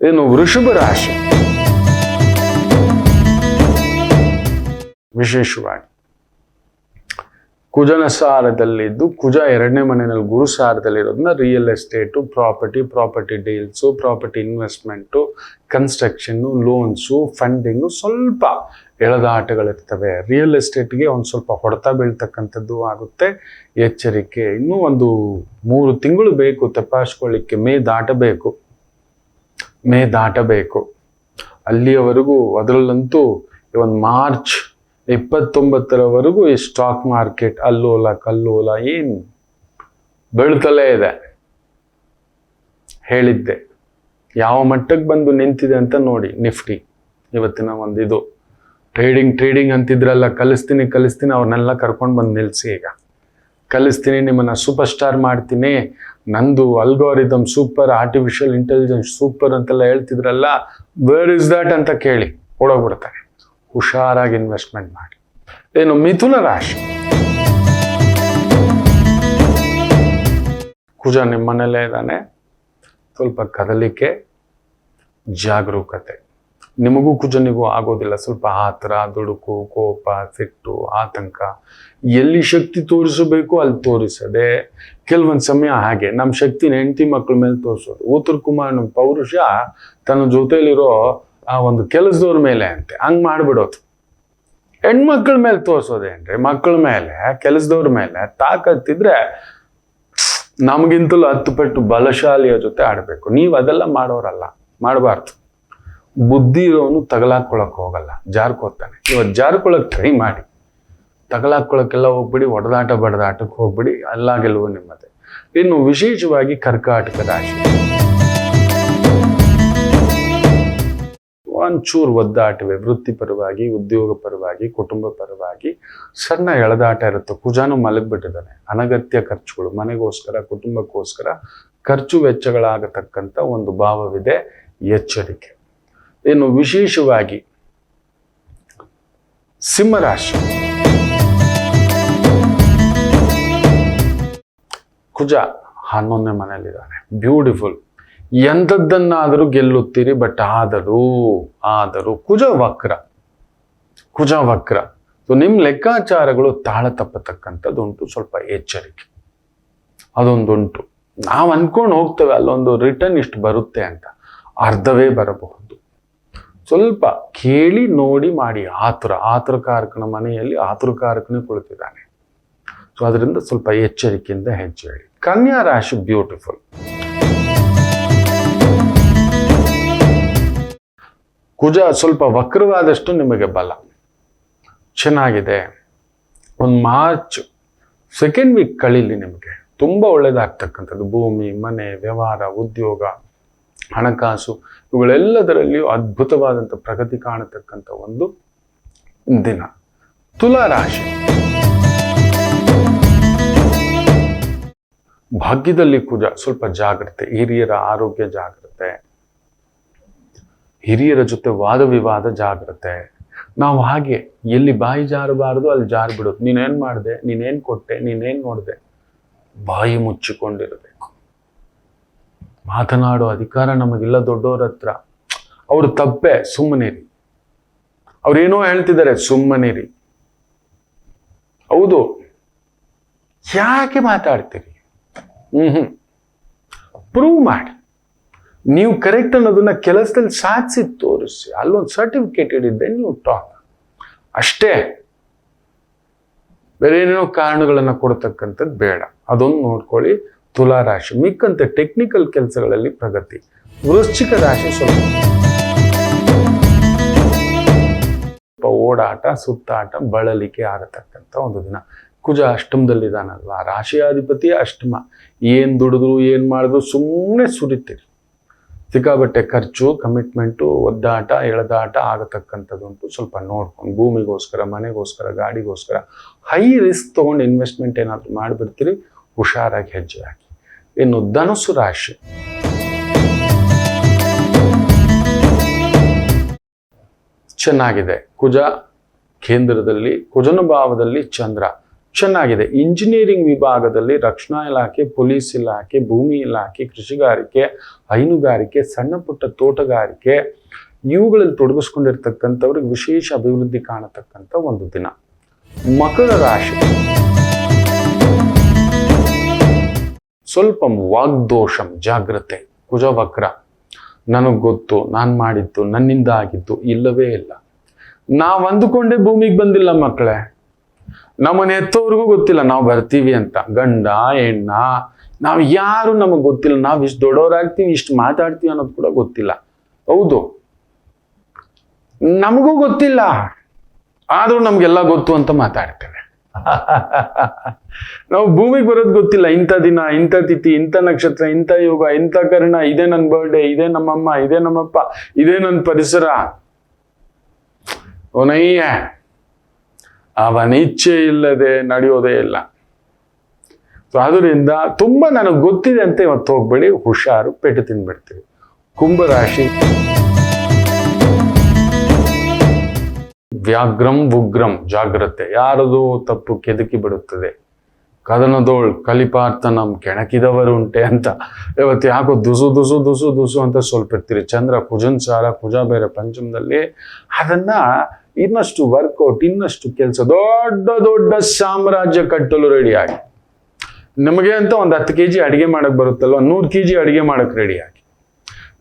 ಇನ್ನು ವೃಷಭ ರಾಶಿ. ವಿಶೇಷವಾಗಿ ಕುಜನ ಸಾರದಲ್ಲಿದ್ದು, ಕುಜ 2ನೇ ಮನೆಯಲ್ಲಿ ಗುರು ಸಾರದಲ್ಲಿರೋದ್ರಿಂದ real estate, property deals, property investment, construction, loans, funding ಸ್ವಲ್ಪ ಎಳೆದಾಟಗಳಿರ್ತವೆ. ರಿಯಲ್ ಎಸ್ಟೇಟ್ಗೆ ಒಂದು ಸ್ವಲ್ಪ ಹೊಡೆತ ಬೀಳ್ತಕ್ಕಂಥದ್ದು ಆಗುತ್ತೆ. ಎಚ್ಚರಿಕೆ. ಇನ್ನೂ ಒಂದು 3 ತಿಂಗಳು ಬೇಕು ತಪಾಸ್ಕೊಳ್ಳಿಕ್ಕೆ. ಮೇ ದಾಟಬೇಕು. ಅಲ್ಲಿಯವರೆಗೂ, ಅದರಲ್ಲಂತೂ ಒಂದು ಮಾರ್ಚ್ 29ರವರೆಗೂ ಈ ಸ್ಟಾಕ್ ಮಾರ್ಕೆಟ್ ಅಲ್ಲೋಲ ಕಲ್ಲೋಲ ಏನು ಬೆಳ್ತಲೇ ಇದೆ. ಹೇಳಿದ್ದೆ ಯಾವ ಮಟ್ಟಕ್ಕೆ ಬಂದು ನಿಂತಿದೆ ಅಂತ ನೋಡಿ. ನಿಫ್ಟಿ ಇವತ್ತಿನ ಒಂದು ಇದು ಟ್ರೇಡಿಂಗ್ ಅಂತಿದ್ರಲ್ಲ, ಕಲಿಸ್ತೀನಿ ಅವ್ರನ್ನೆಲ್ಲ ಕರ್ಕೊಂಡು ಬಂದು ನಿಲ್ಲಿಸಿ. ಈಗ ಕಲಿಸ್ತೀನಿ, ನಿಮ್ಮನ್ನ ಸೂಪರ್ ಸ್ಟಾರ್ ಮಾಡ್ತೀನಿ, ನಂದು algorithm super, artificial intelligence super ಅಂತೆಲ್ಲ ಹೇಳ್ತಿದ್ರಲ್ಲ, ವೇರ್ ಇಸ್ ದಟ್ ಅಂತ ಕೇಳಿ ಓಡೋಗ್ಬಿಡ್ತಾರೆ. ಹುಷಾರಾಗಿ ಇನ್ವೆಸ್ಟ್ಮೆಂಟ್ ಮಾಡಿ. ಏನು ಮಿಥುನ ರಾಶಿ. ಕುಜ ನಿಮ್ಮನೇಲೇ ಇದ್ದಾನೆ. ಸ್ವಲ್ಪ ಕದಲಿಕೆ, ಜಾಗರೂಕತೆ. ನಿಮಗೂ ಕುಜನಿಗೂ ಆಗೋದಿಲ್ಲ. ಸ್ವಲ್ಪ ಆತರ, ದುಡುಕು, ಕೋಪ, ಸಿಟ್ಟು, ಆತಂಕ. ಎಲ್ಲಿ ಶಕ್ತಿ ತೋರಿಸಬೇಕು ಅಲ್ಲಿ ತೋರಿಸದೆ, ಕೆಲವೊಂದು ಸಮಯ ಹಾಗೆ ನಮ್ಮ ಶಕ್ತಿನ ಹೆಂಡತಿ ಮಕ್ಕಳ ಮೇಲೆ ತೋರಿಸೋದು. ಉತ್ತರ ಕುಮಾರನ ಪೌರುಷ ತನ್ನ ಜೊತೆಲಿರೋ ಆ ಒಂದು ಕೆಲಸದವ್ರ ಮೇಲೆ ಅಂತೆ ಹಂಗೆ ಮಾಡಿಬಿಡೋದು. ಹೆಣ್ಮಕ್ಳ ಮೇಲೆ ತೋರಿಸೋದೇನ್ರಿ? ಮಕ್ಕಳ ಮೇಲೆ, ಕೆಲಸದವ್ರ ಮೇಲೆ ತಾಕತ್ತಿದ್ರೆ ನಮಗಿಂತಲೂ 10 ಪಟ್ಟು ಬಲಶಾಲಿಯ ಜೊತೆ ಆಡಬೇಕು. ನೀವು ಅದೆಲ್ಲ ಮಾಡೋರಲ್ಲ, ಮಾಡಬಾರ್ದು. ಬುದ್ಧಿ ಇರೋನು ತಗಲಾಕೊಳಕ್ ಹೋಗಲ್ಲ, ಜಾರ್ಕೋತಾನೆ. ಇವತ್ತು ಜಾರ್ಕೊಳಕ್ ಟ್ರೈ ಮಾಡಿ, ತಗಲಾಕೊಳಕ್ಕೆಲ್ಲ ಹೋಗ್ಬಿಡಿ, ಒಡೆದಾಟ ಬಡದಾಟಕ್ಕೆ ಹೋಗ್ಬಿಡಿ, ಎಲ್ಲ ಗೆಲುವು ನಿಮ್ಮದೇ. ಇನ್ನು ವಿಶೇಷವಾಗಿ ಕರ್ಕಾಟಕ ರಾಶಿ. ಒಂಚೂರು ಒದ್ದಾಟವೇ, ವೃತ್ತಿಪರವಾಗಿ, ಉದ್ಯೋಗ ಪರವಾಗಿ, ಕುಟುಂಬ ಪರವಾಗಿ ಸಣ್ಣ ಎಳೆದಾಟ ಇರುತ್ತೆ. ಕುಜಾನು ಮಲಗಿಬಿಟ್ಟಿದ್ದಾನೆ. ಅನಗತ್ಯ ಖರ್ಚುಗಳು, ಮನೆಗೋಸ್ಕರ, ಕುಟುಂಬಕ್ಕೋಸ್ಕರ ಖರ್ಚು ವೆಚ್ಚಗಳಾಗತಕ್ಕಂಥ ಒಂದು ಭಾವವಿದೆ. ಎಚ್ಚರಿಕೆ. ಇನ್ನು ವಿಶೇಷವಾಗಿ ಸಿಂಹರಾಶಿ, ಕುಜ 11ನೇ ಮನೆಯಲ್ಲಿದ್ದಾನೆ. ಬ್ಯೂಟಿಫುಲ್. ಎಂಥದ್ದನ್ನಾದರೂ ಗೆಲ್ಲುತ್ತೀರಿ. ಬಟ್ ಆದರೂ ಕುಜ ವಕ್ರ. ಸೊ ನಿಮ್ಮ ಲೆಕ್ಕಾಚಾರಗಳು ತಾಳ ತಪ್ಪತಕ್ಕಂಥದ್ದು ಉಂಟು. ಸ್ವಲ್ಪ ಎಚ್ಚರಿಕೆ ಅದೊಂದುಂಟು. ನಾವು ಅನ್ಕೊಂಡು ಹೋಗ್ತೇವೆ ಅಲ್ಲೊಂದು ರಿಟರ್ನ್ ಇಷ್ಟು ಬರುತ್ತೆ ಅಂತ, ಅರ್ಧವೇ ಬರಬಹುದು. ಸ್ವಲ್ಪ ಕೇಳಿ ನೋಡಿ ಮಾಡಿ. ಆತುರಕಾರಕನ ಮನೆಯಲ್ಲಿ ಆತುರಕಾರಕನೇ ಕುಳಿತಿದ್ದಾನೆ. ಸೊ ಅದರಿಂದ ಸ್ವಲ್ಪ ಎಚ್ಚರಿಕೆಯಿಂದ ಹೆಜ್ಜೆ ಹೇಳಿ. ಕನ್ಯಾ ರಾಶಿ ಬ್ಯೂಟಿಫುಲ್. ಕುಜ ಸ್ವಲ್ಪ ವಕ್ರವಾದಷ್ಟು ನಿಮಗೆ ಬಲ ಚೆನ್ನಾಗಿದೆ. ಒಂದು ಮಾರ್ಚ್ ಸೆಕೆಂಡ್ ವೀಕ್ ಕಳೀಲಿ ನಿಮಗೆ ತುಂಬ ಒಳ್ಳೆಯದಾಗ್ತಕ್ಕಂಥದ್ದು. ಭೂಮಿ, ಮನೆ, ವ್ಯವಹಾರ, ಉದ್ಯೋಗ, ಹಣಕಾಸು ಇವುಗಳೆಲ್ಲದರಲ್ಲಿಯೂ ಅದ್ಭುತವಾದಂಥ ಪ್ರಗತಿ ಕಾಣತಕ್ಕಂಥ ಒಂದು ದಿನ. ತುಲಾ ರಾಶಿ, ಭಾಗ್ಯದಲ್ಲಿ ಕುಜ ಸ್ವಲ್ಪ ಜಾಗ್ರತೆ. ಹಿರಿಯರ ಆರೋಗ್ಯ ಜಾಗ್ರತೆ, ಹಿರಿಯರ ಜೊತೆ ವಾದ ವಿವಾದ ಜಾಗ್ರತೆ. ನಾವು ಹಾಗೆ ಎಲ್ಲಿ ಬಾಯಿ ಜಾರಬಾರದು ಅಲ್ಲಿ ಜಾರ್ಬಿಡೋದು. ನೀನೇನು ಮಾಡಿದೆ, ನೀನೇನು ಕೊಟ್ಟೆ, ನೀನೇನು ನೋಡಿದೆ, ಬಾಯಿ ಮುಚ್ಚಿಕೊಂಡಿರಬೇಕು. ಮಾತನಾಡೋ ಅಧಿಕಾರ ನಮಗಿಲ್ಲ ದೊಡ್ಡವ್ರ ಹತ್ರ. ಅವ್ರು ತಪ್ಪೆ, ಸುಮ್ಮನಿರಿ. ಅವ್ರೇನೋ ಹೇಳ್ತಿದ್ದಾರೆ, ಸುಮ್ಮನಿರಿ. ಹೌದು, ಯಾಕೆ ಮಾತಾಡ್ತೀರಿ? ಪ್ರೂವ್ ಮಾಡಿ. ನೀವು ಕರೆಕ್ಟ್ ಅನ್ನೋದನ್ನ ಕೆಲಸದಲ್ಲಿ ಸಾಧಿಸಿ ತೋರಿಸಿ. ಅಲ್ಲೊಂದು ಸರ್ಟಿಫಿಕೇಟ್ ಇಡಿದ್ದೆ, ನೀವು ಟಾಕ್ ಅಷ್ಟೇ. ಬೇರೆ ಏನೇನೋ ಕಾರಣಗಳನ್ನು ಕೊಡ್ತಕ್ಕಂಥದ್ದು ಬೇಡ. ಅದೊಂದು ನೋಡ್ಕೊಳ್ಳಿ. ತುಲಾ ರಾಶಿ ಮಿಕ್ಕಂತೆ ಟೆಕ್ನಿಕಲ್ ಕೆಲಸಗಳಲ್ಲಿ ಪ್ರಗತಿ. ವೃಶ್ಚಿಕ ರಾಶಿ ಸ್ವಲ್ಪ ಓಡಾಟ, ಸುತ್ತಾಟ, ಬಳಲಿಕೆ ಆಗತಕ್ಕಂಥ ಒಂದು ದಿನ. ಕುಜ ಅಷ್ಟಮದಲ್ಲಿದ್ದಾನಲ್ವಾ, ರಾಶಿಯಾಧಿಪತಿ ಅಷ್ಟಮ. ಏನು ದುಡಿದ್ರು ಏನು ಮಾಡಿದ್ರು ಸುಮ್ಮನೆ ಸುರಿತೀರಿ. ಸಿಕ್ಕಾಬಟ್ಟೆ ಖರ್ಚು, ಕಮಿಟ್ಮೆಂಟು, ಒದ್ದಾಟ, ಎಳೆದಾಟ ಆಗತಕ್ಕಂಥದ್ದುಂಟು. ಸ್ವಲ್ಪ ನೋಡ್ಕೊಂಡು ಭೂಮಿಗೋಸ್ಕರ, ಮನೆಗೋಸ್ಕರ, ಗಾಡಿಗೋಸ್ಕರ ಹೈ ರಿಸ್ಕ್ ತೊಗೊಂಡು ಇನ್ವೆಸ್ಟ್ಮೆಂಟ್ ಏನಾದರೂ ಮಾಡಿಬಿಡ್ತೀರಿ. ಹುಷಾರಾಗಿ ಹೆಜ್ಜೆ ಹಾಕಿ. ಇನ್ನು ಧನುಸ್ಸು ರಾಶಿ, ಚೆನ್ನಾಗಿದೆ. ಕುಜ ಕೇಂದ್ರದಲ್ಲಿ, ಕುಜನ ಭಾವದಲ್ಲಿ ಚಂದ್ರ ಚೆನ್ನಾಗಿದೆ. ಇಂಜಿನಿಯರಿಂಗ್ ವಿಭಾಗದಲ್ಲಿ, ರಕ್ಷಣಾ ಇಲಾಖೆ, ಪೊಲೀಸ್ ಇಲಾಖೆ, ಭೂಮಿ ಇಲಾಖೆ, ಕೃಷಿಗಾರಿಕೆ, ಹೈನುಗಾರಿಕೆ, ಸಣ್ಣ ಪುಟ್ಟ ತೋಟಗಾರಿಕೆ ಇವುಗಳಲ್ಲಿ ತೊಡಗಿಸ್ಕೊಂಡಿರ್ತಕ್ಕಂಥವ್ರಿಗೆ ವಿಶೇಷ ಅಭಿವೃದ್ಧಿ ಕಾಣತಕ್ಕಂಥ ಒಂದು ದಿನ. ಮಕರ ರಾಶಿ ಸ್ವಲ್ಪ ವಾಗ್ದೋಷಂ, ಜಾಗ್ರತೆ. ಕುಜ ವಕ್ರ. ನನಗೆ ಗೊತ್ತು, ನಾನು ಮಾಡಿದ್ದು, ನನ್ನಿಂದ ಆಗಿದ್ದು ಇಲ್ಲವೇ ಇಲ್ಲ. ನಾವು ಅಂದುಕೊಂಡೇ ಭೂಮಿಗೆ ಬಂದಿಲ್ಲ ಮಕ್ಕಳೇ. ನಮ್ಮನೆ ಎತ್ತೋರ್ಗೂ ಗೊತ್ತಿಲ್ಲ ನಾವು ಬರ್ತೀವಿ ಅಂತ. ಗಂಡ ಹೆಣ್ಣ ನಾವು ಯಾರು ನಮಗೆ ಗೊತ್ತಿಲ್ಲ. ನಾವು ಇಷ್ಟು ದೊಡ್ಡವರಾಗ್ತೀವಿ, ಇಷ್ಟು ಮಾತಾಡ್ತೀವಿ ಅನ್ನೋದು ಕೂಡ ಗೊತ್ತಿಲ್ಲ. ಹೌದು, ನಮಗೂ ಗೊತ್ತಿಲ್ಲ, ಆದ್ರೂ ನಮ್ಗೆಲ್ಲ ಗೊತ್ತು ಅಂತ ಮಾತಾಡ್ತೇವೆ. ನಾವು ಭೂಮಿಗೆ ಬರೋದು ಗೊತ್ತಿಲ್ಲ. ಇಂಥ ದಿನ, ಇಂಥ ತಿಥಿ, ಇಂಥ ನಕ್ಷತ್ರ, ಇಂಥ ಯೋಗ, ಇಂಥ ಕರ್ಣ, ಇದೇ ನನ್ನ ಬರ್ಡೇ, ಇದೇ ನಮ್ಮಮ್ಮ, ಇದೇ ನಮ್ಮಪ್ಪ, ಇದೇ ನನ್ನ ಪರಿಸರ. ಓನಯ್ಯ, ಅವನ ಇಚ್ಛೆ ಇಲ್ಲದೆ ನಡೆಯೋದೇ ಇಲ್ಲ. ಸೊ ಅದರಿಂದ ತುಂಬಾ ನನಗೆ ಗೊತ್ತಿದೆ ಅಂತ ಇವತ್ತು ಹೋಗ್ಬೇಡಿ, ಹುಷಾರು, ಪೆಟ್ಟು ತಿನ್ಬಿಡ್ತೀವಿ. ಕುಂಭರಾಶಿ ವ್ಯಾಘ್ರಂ ಉಗ್ರಂ, ಜಾಗ್ರತೆ. ಯಾರದು ತಪ್ಪು ಕೆದಕಿ ಬಿಡುತ್ತದೆ. ಕದನದೋಳ್ ಕಲಿಪಾರ್ತನಂ, ಕೆಣಕಿದವರುಂಟೆ ಅಂತ. ಇವತ್ತು ಯಾಕೋ ದುಸು ದುಸು ದುಸು ದುಸು ಅಂತ ಸ್ವಲ್ಪ ಇರ್ತೀರಿ. ಚಂದ್ರ ಕುಜನ್ ಸಾರ, ಕುಜ ಬೇರೆ ಪಂಚಮದಲ್ಲಿ. ಅದನ್ನ ಇನ್ನಷ್ಟು ವರ್ಕೌಟ್, ಇನ್ನಷ್ಟು ಕೆಲಸ, ದೊಡ್ಡ ದೊಡ್ಡ ಸಾಮ್ರಾಜ್ಯ ಕಟ್ಟಲು ರೆಡಿಯಾಗಿ. ನಿಮಗೆ ಅಂತ ಒಂದು 10 kg ಅಡಿಗೆ ಮಾಡಕ್ ಬರುತ್ತಲ್ವ, 100 kg ಅಡಿಗೆ ಮಾಡಕ್ ರೆಡಿಯಾಗಿ.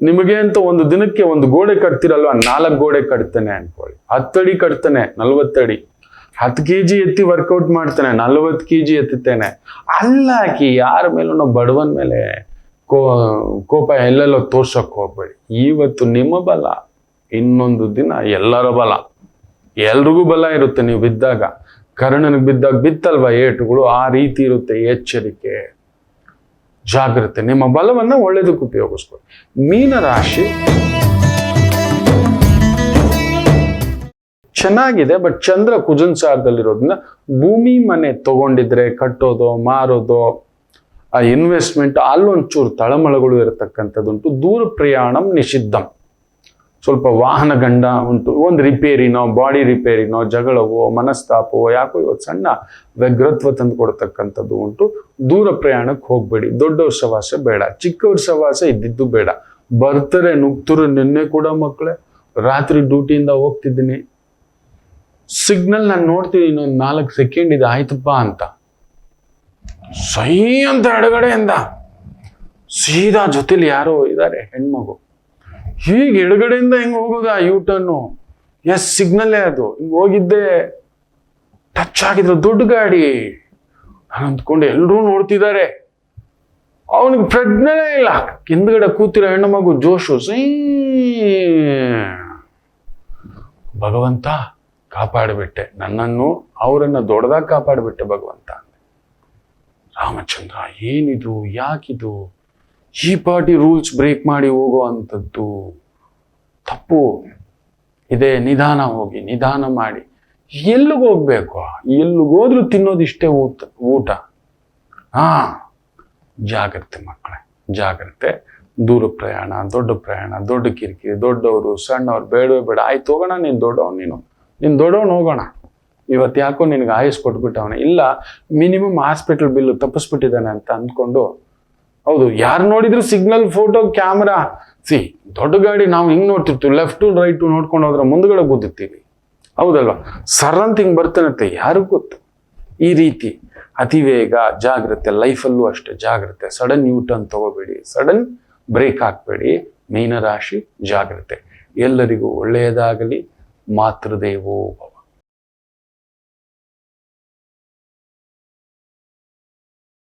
ನಿಮಗೆ ಅಂತ ಒಂದು ದಿನಕ್ಕೆ ಒಂದು ಗೋಡೆ ಕಟ್ತಿರಲ್ವ, 4 ಗೋಡೆ ಕಟ್ತಾನೆ ಅನ್ಕೊಳ್ಳಿ. 10 ಅಡಿ ಕಟ್ತಾನೆ, 40 ಅಡಿ. 10 kg ಎತ್ತಿ ವರ್ಕೌಟ್ ಮಾಡ್ತಾನೆ, 40 kg ಎತ್ತುತ್ತೇನೆ. ಅಲ್ಲಾಕಿ ಯಾರ ಮೇಲೂ ನಾವು ಬಡವನ ಮೇಲೆ ಕೋಪ ಎಲ್ಲೆಲ್ಲೋ ತೋರ್ಸಕ್ ಹೋಗ್ಬೇಡಿ. ಇವತ್ತು ನಿಮ್ಮ ಬಲ, ಇನ್ನೊಂದು ದಿನ ಎಲ್ಲರ ಬಲ. ಎಲ್ರಿಗೂ ಬಲ ಇರುತ್ತೆ. ನೀವು ಬಿದ್ದಾಗ, ಕರ್ಣನಿಗೆ ಬಿದ್ದಾಗ ಬಿತ್ತಲ್ವ ಏಟುಗಳು, ಆ ರೀತಿ ಇರುತ್ತೆ. ಎಚ್ಚರಿಕೆ, ಜಾಗ್ರತೆ. ನಿಮ್ಮ ಬಲವನ್ನ ಒಳ್ಳೇದಕ್ಕೆ ಉಪಯೋಗಿಸ್ಕೊಳ್ಳಿ. ಮೀನರಾಶಿ ಚೆನ್ನಾಗಿದೆ, ಬಟ್ ಚಂದ್ರ ಕುಜನ್ ಸಾರದಲ್ಲಿರೋದ್ರಿಂದ ಭೂಮಿ ಮನೆ ತಗೊಂಡಿದ್ರೆ ಕಟ್ಟೋದು ಮಾರೋದು ಆ ಇನ್ವೆಸ್ಟ್ಮೆಂಟ್ ಅಲ್ಲೊಂಚೂರು ತಳಮಳಗಳು ಇರತಕ್ಕಂಥದ್ದುಂಟು. ದೂರ ಪ್ರಯಾಣಂ ನಿಷಿದ್ಧಂ. ಸ್ವಲ್ಪ ವಾಹನ ಗಂಡ ಉಂಟು, ಒಂದು ರಿಪೇರಿನೋ ಬಾಡಿ ರಿಪೇರಿನೋ ಜಗಳವೋ ಮನಸ್ತಾಪವೋ ಯಾಕೋ ಇವತ್ತು ಸಣ್ಣ ವ್ಯಗ್ರತ್ವ ತಂದು ಕೊಡ್ತಕ್ಕಂಥದ್ದು ಉಂಟು. ದೂರ ಪ್ರಯಾಣಕ್ಕೆ ಹೋಗ್ಬೇಡಿ. ದೊಡ್ಡವ್ರ ಸವಾಸ ಬೇಡ, ಚಿಕ್ಕವ್ರ ಸವಾಸ ಇದ್ದಿದ್ದು ಬೇಡ. ಬರ್ತಾರೆ ನುಗ್ತರು. ನಿನ್ನೆ ಕೂಡ ಮಕ್ಕಳೇ ರಾತ್ರಿ ಡ್ಯೂಟಿಯಿಂದ ಹೋಗ್ತಿದ್ದೀನಿ, ಸಿಗ್ನಲ್ ನಾನು ನೋಡ್ತೀನಿ ಇನ್ನೊಂದು 4 ಸೆಕೆಂಡ್ ಇದೆ ಆಯ್ತಪ್ಪ ಅಂತ, ಸೈ ಅಂತ ಎಡಗಡೆಯಿಂದ ಸೀದಾ ಜೊತೆಲಿ ಯಾರೋ ಇದ್ದಾರೆ ಹೆಣ್ಮಗು, ಹೀಗೆ ಎಡಗಡೆಯಿಂದ ಹಿಂಗೆ ಹೋಗೋದು ಆ ಯೂಟರ್ನು. ಎಸ್ ಸಿಗ್ನಲ್ಲೇ ಅದು. ಹಿಂಗೆ ಹೋಗಿದ್ದೆ, ಟಚ್ ಆಗಿದ್ರು ದೊಡ್ಡ ಗಾಡಿ. ನಾನು ಅಂದ್ಕೊಂಡು ಎಲ್ಲರೂ ನೋಡ್ತಿದ್ದಾರೆ, ಅವನಿಗೆ ಪ್ರಜ್ಞೆನೇ ಇಲ್ಲ. ಹಿಂದ್ಗಡೆ ಕೂತಿರೋ ಹೆಣ್ಣು ಮಗು ಜೋಶು. ಸೈ ಭಗವಂತ ಕಾಪಾಡಿಬಿಟ್ಟೆ ನನ್ನನ್ನು, ಅವರನ್ನ ದೊಡ್ಡದಾಗಿ ಕಾಪಾಡಿಬಿಟ್ಟೆ ಭಗವಂತ. ರಾಮಚಂದ್ರ ಏನಿದು, ಯಾಕಿದು, ಈ ಪಾರ್ಟಿ ರೂಲ್ಸ್ ಬ್ರೇಕ್ ಮಾಡಿ ಹೋಗೋ ಅಂಥದ್ದು ತಪ್ಪು ಇದೆ. ನಿಧಾನ ಹೋಗಿ, ನಿಧಾನ ಮಾಡಿ. ಎಲ್ಲಿಗೆ ಹೋಗ್ಬೇಕು? ಎಲ್ಲಿಗೋದ್ರೂ ತಿನ್ನೋದಿಷ್ಟೇ ಊಟ. ಜಾಗ್ರತೆ ಮಕ್ಕಳೇ, ಜಾಗ್ರತೆ. ದೂರ ಪ್ರಯಾಣ, ದೊಡ್ಡ ಕಿರಿಕಿರಿ, ದೊಡ್ಡವರು ಸಣ್ಣವ್ರು ಬೇಡವೇ ಬೇಡ. ಆಯ್ತು ಹೋಗೋಣ, ನೀನು ದೊಡ್ಡವನು ಹೋಗೋಣ. ಇವತ್ತು ಯಾಕೋ ನಿನಗೆ ಆಯುಸ್ ಕೊಟ್ಬಿಟ್ಟವನ, ಇಲ್ಲ ಮಿನಿಮಮ್ ಹಾಸ್ಪಿಟಲ್ ಬಿಲ್ಲು ತಪ್ಪಿಸ್ಬಿಟ್ಟಿದ್ದಾನೆ ಅಂತ ಅಂದ್ಕೊಂಡು. ಹೌದು, ಯಾರು ನೋಡಿದ್ರು ಸಿಗ್ನಲ್, ಫೋಟೋ, ಕ್ಯಾಮ್ರಾ. ದೊಡ್ಡ ಗಾಡಿ ನಾವು ಹಿಂಗೆ ನೋಡ್ತಿರ್ತೀವಿ, ಲೆಫ್ಟು ರೈಟು ನೋಡ್ಕೊಂಡು ಹೋದ್ರೆ ಮುಂದ್ಗಡೆ ಕೂತಿರ್ತೀವಿ, ಹೌದಲ್ವಾ? ಸರಂತ ಹಿಂಗೆ ಬರ್ತಾನಂತೆ, ಯಾರಿಗೂ ಗೊತ್ತು. ಈ ರೀತಿ ಅತಿವೇಗ, ಜಾಗ್ರತೆ. ಲೈಫಲ್ಲೂ ಅಷ್ಟೇ ಜಾಗ್ರತೆ. ಸಡನ್ ಯೂಟರ್ನ್ ತಗೋಬೇಡಿ, ಸಡನ್ ಬ್ರೇಕ್ ಹಾಕಬೇಡಿ. ಮೀನರಾಶಿ ಜಾಗ್ರತೆ. ಎಲ್ಲರಿಗೂ ಒಳ್ಳೆಯದಾಗಲಿ. ಮಾತೃದೇವೋ ಭವ.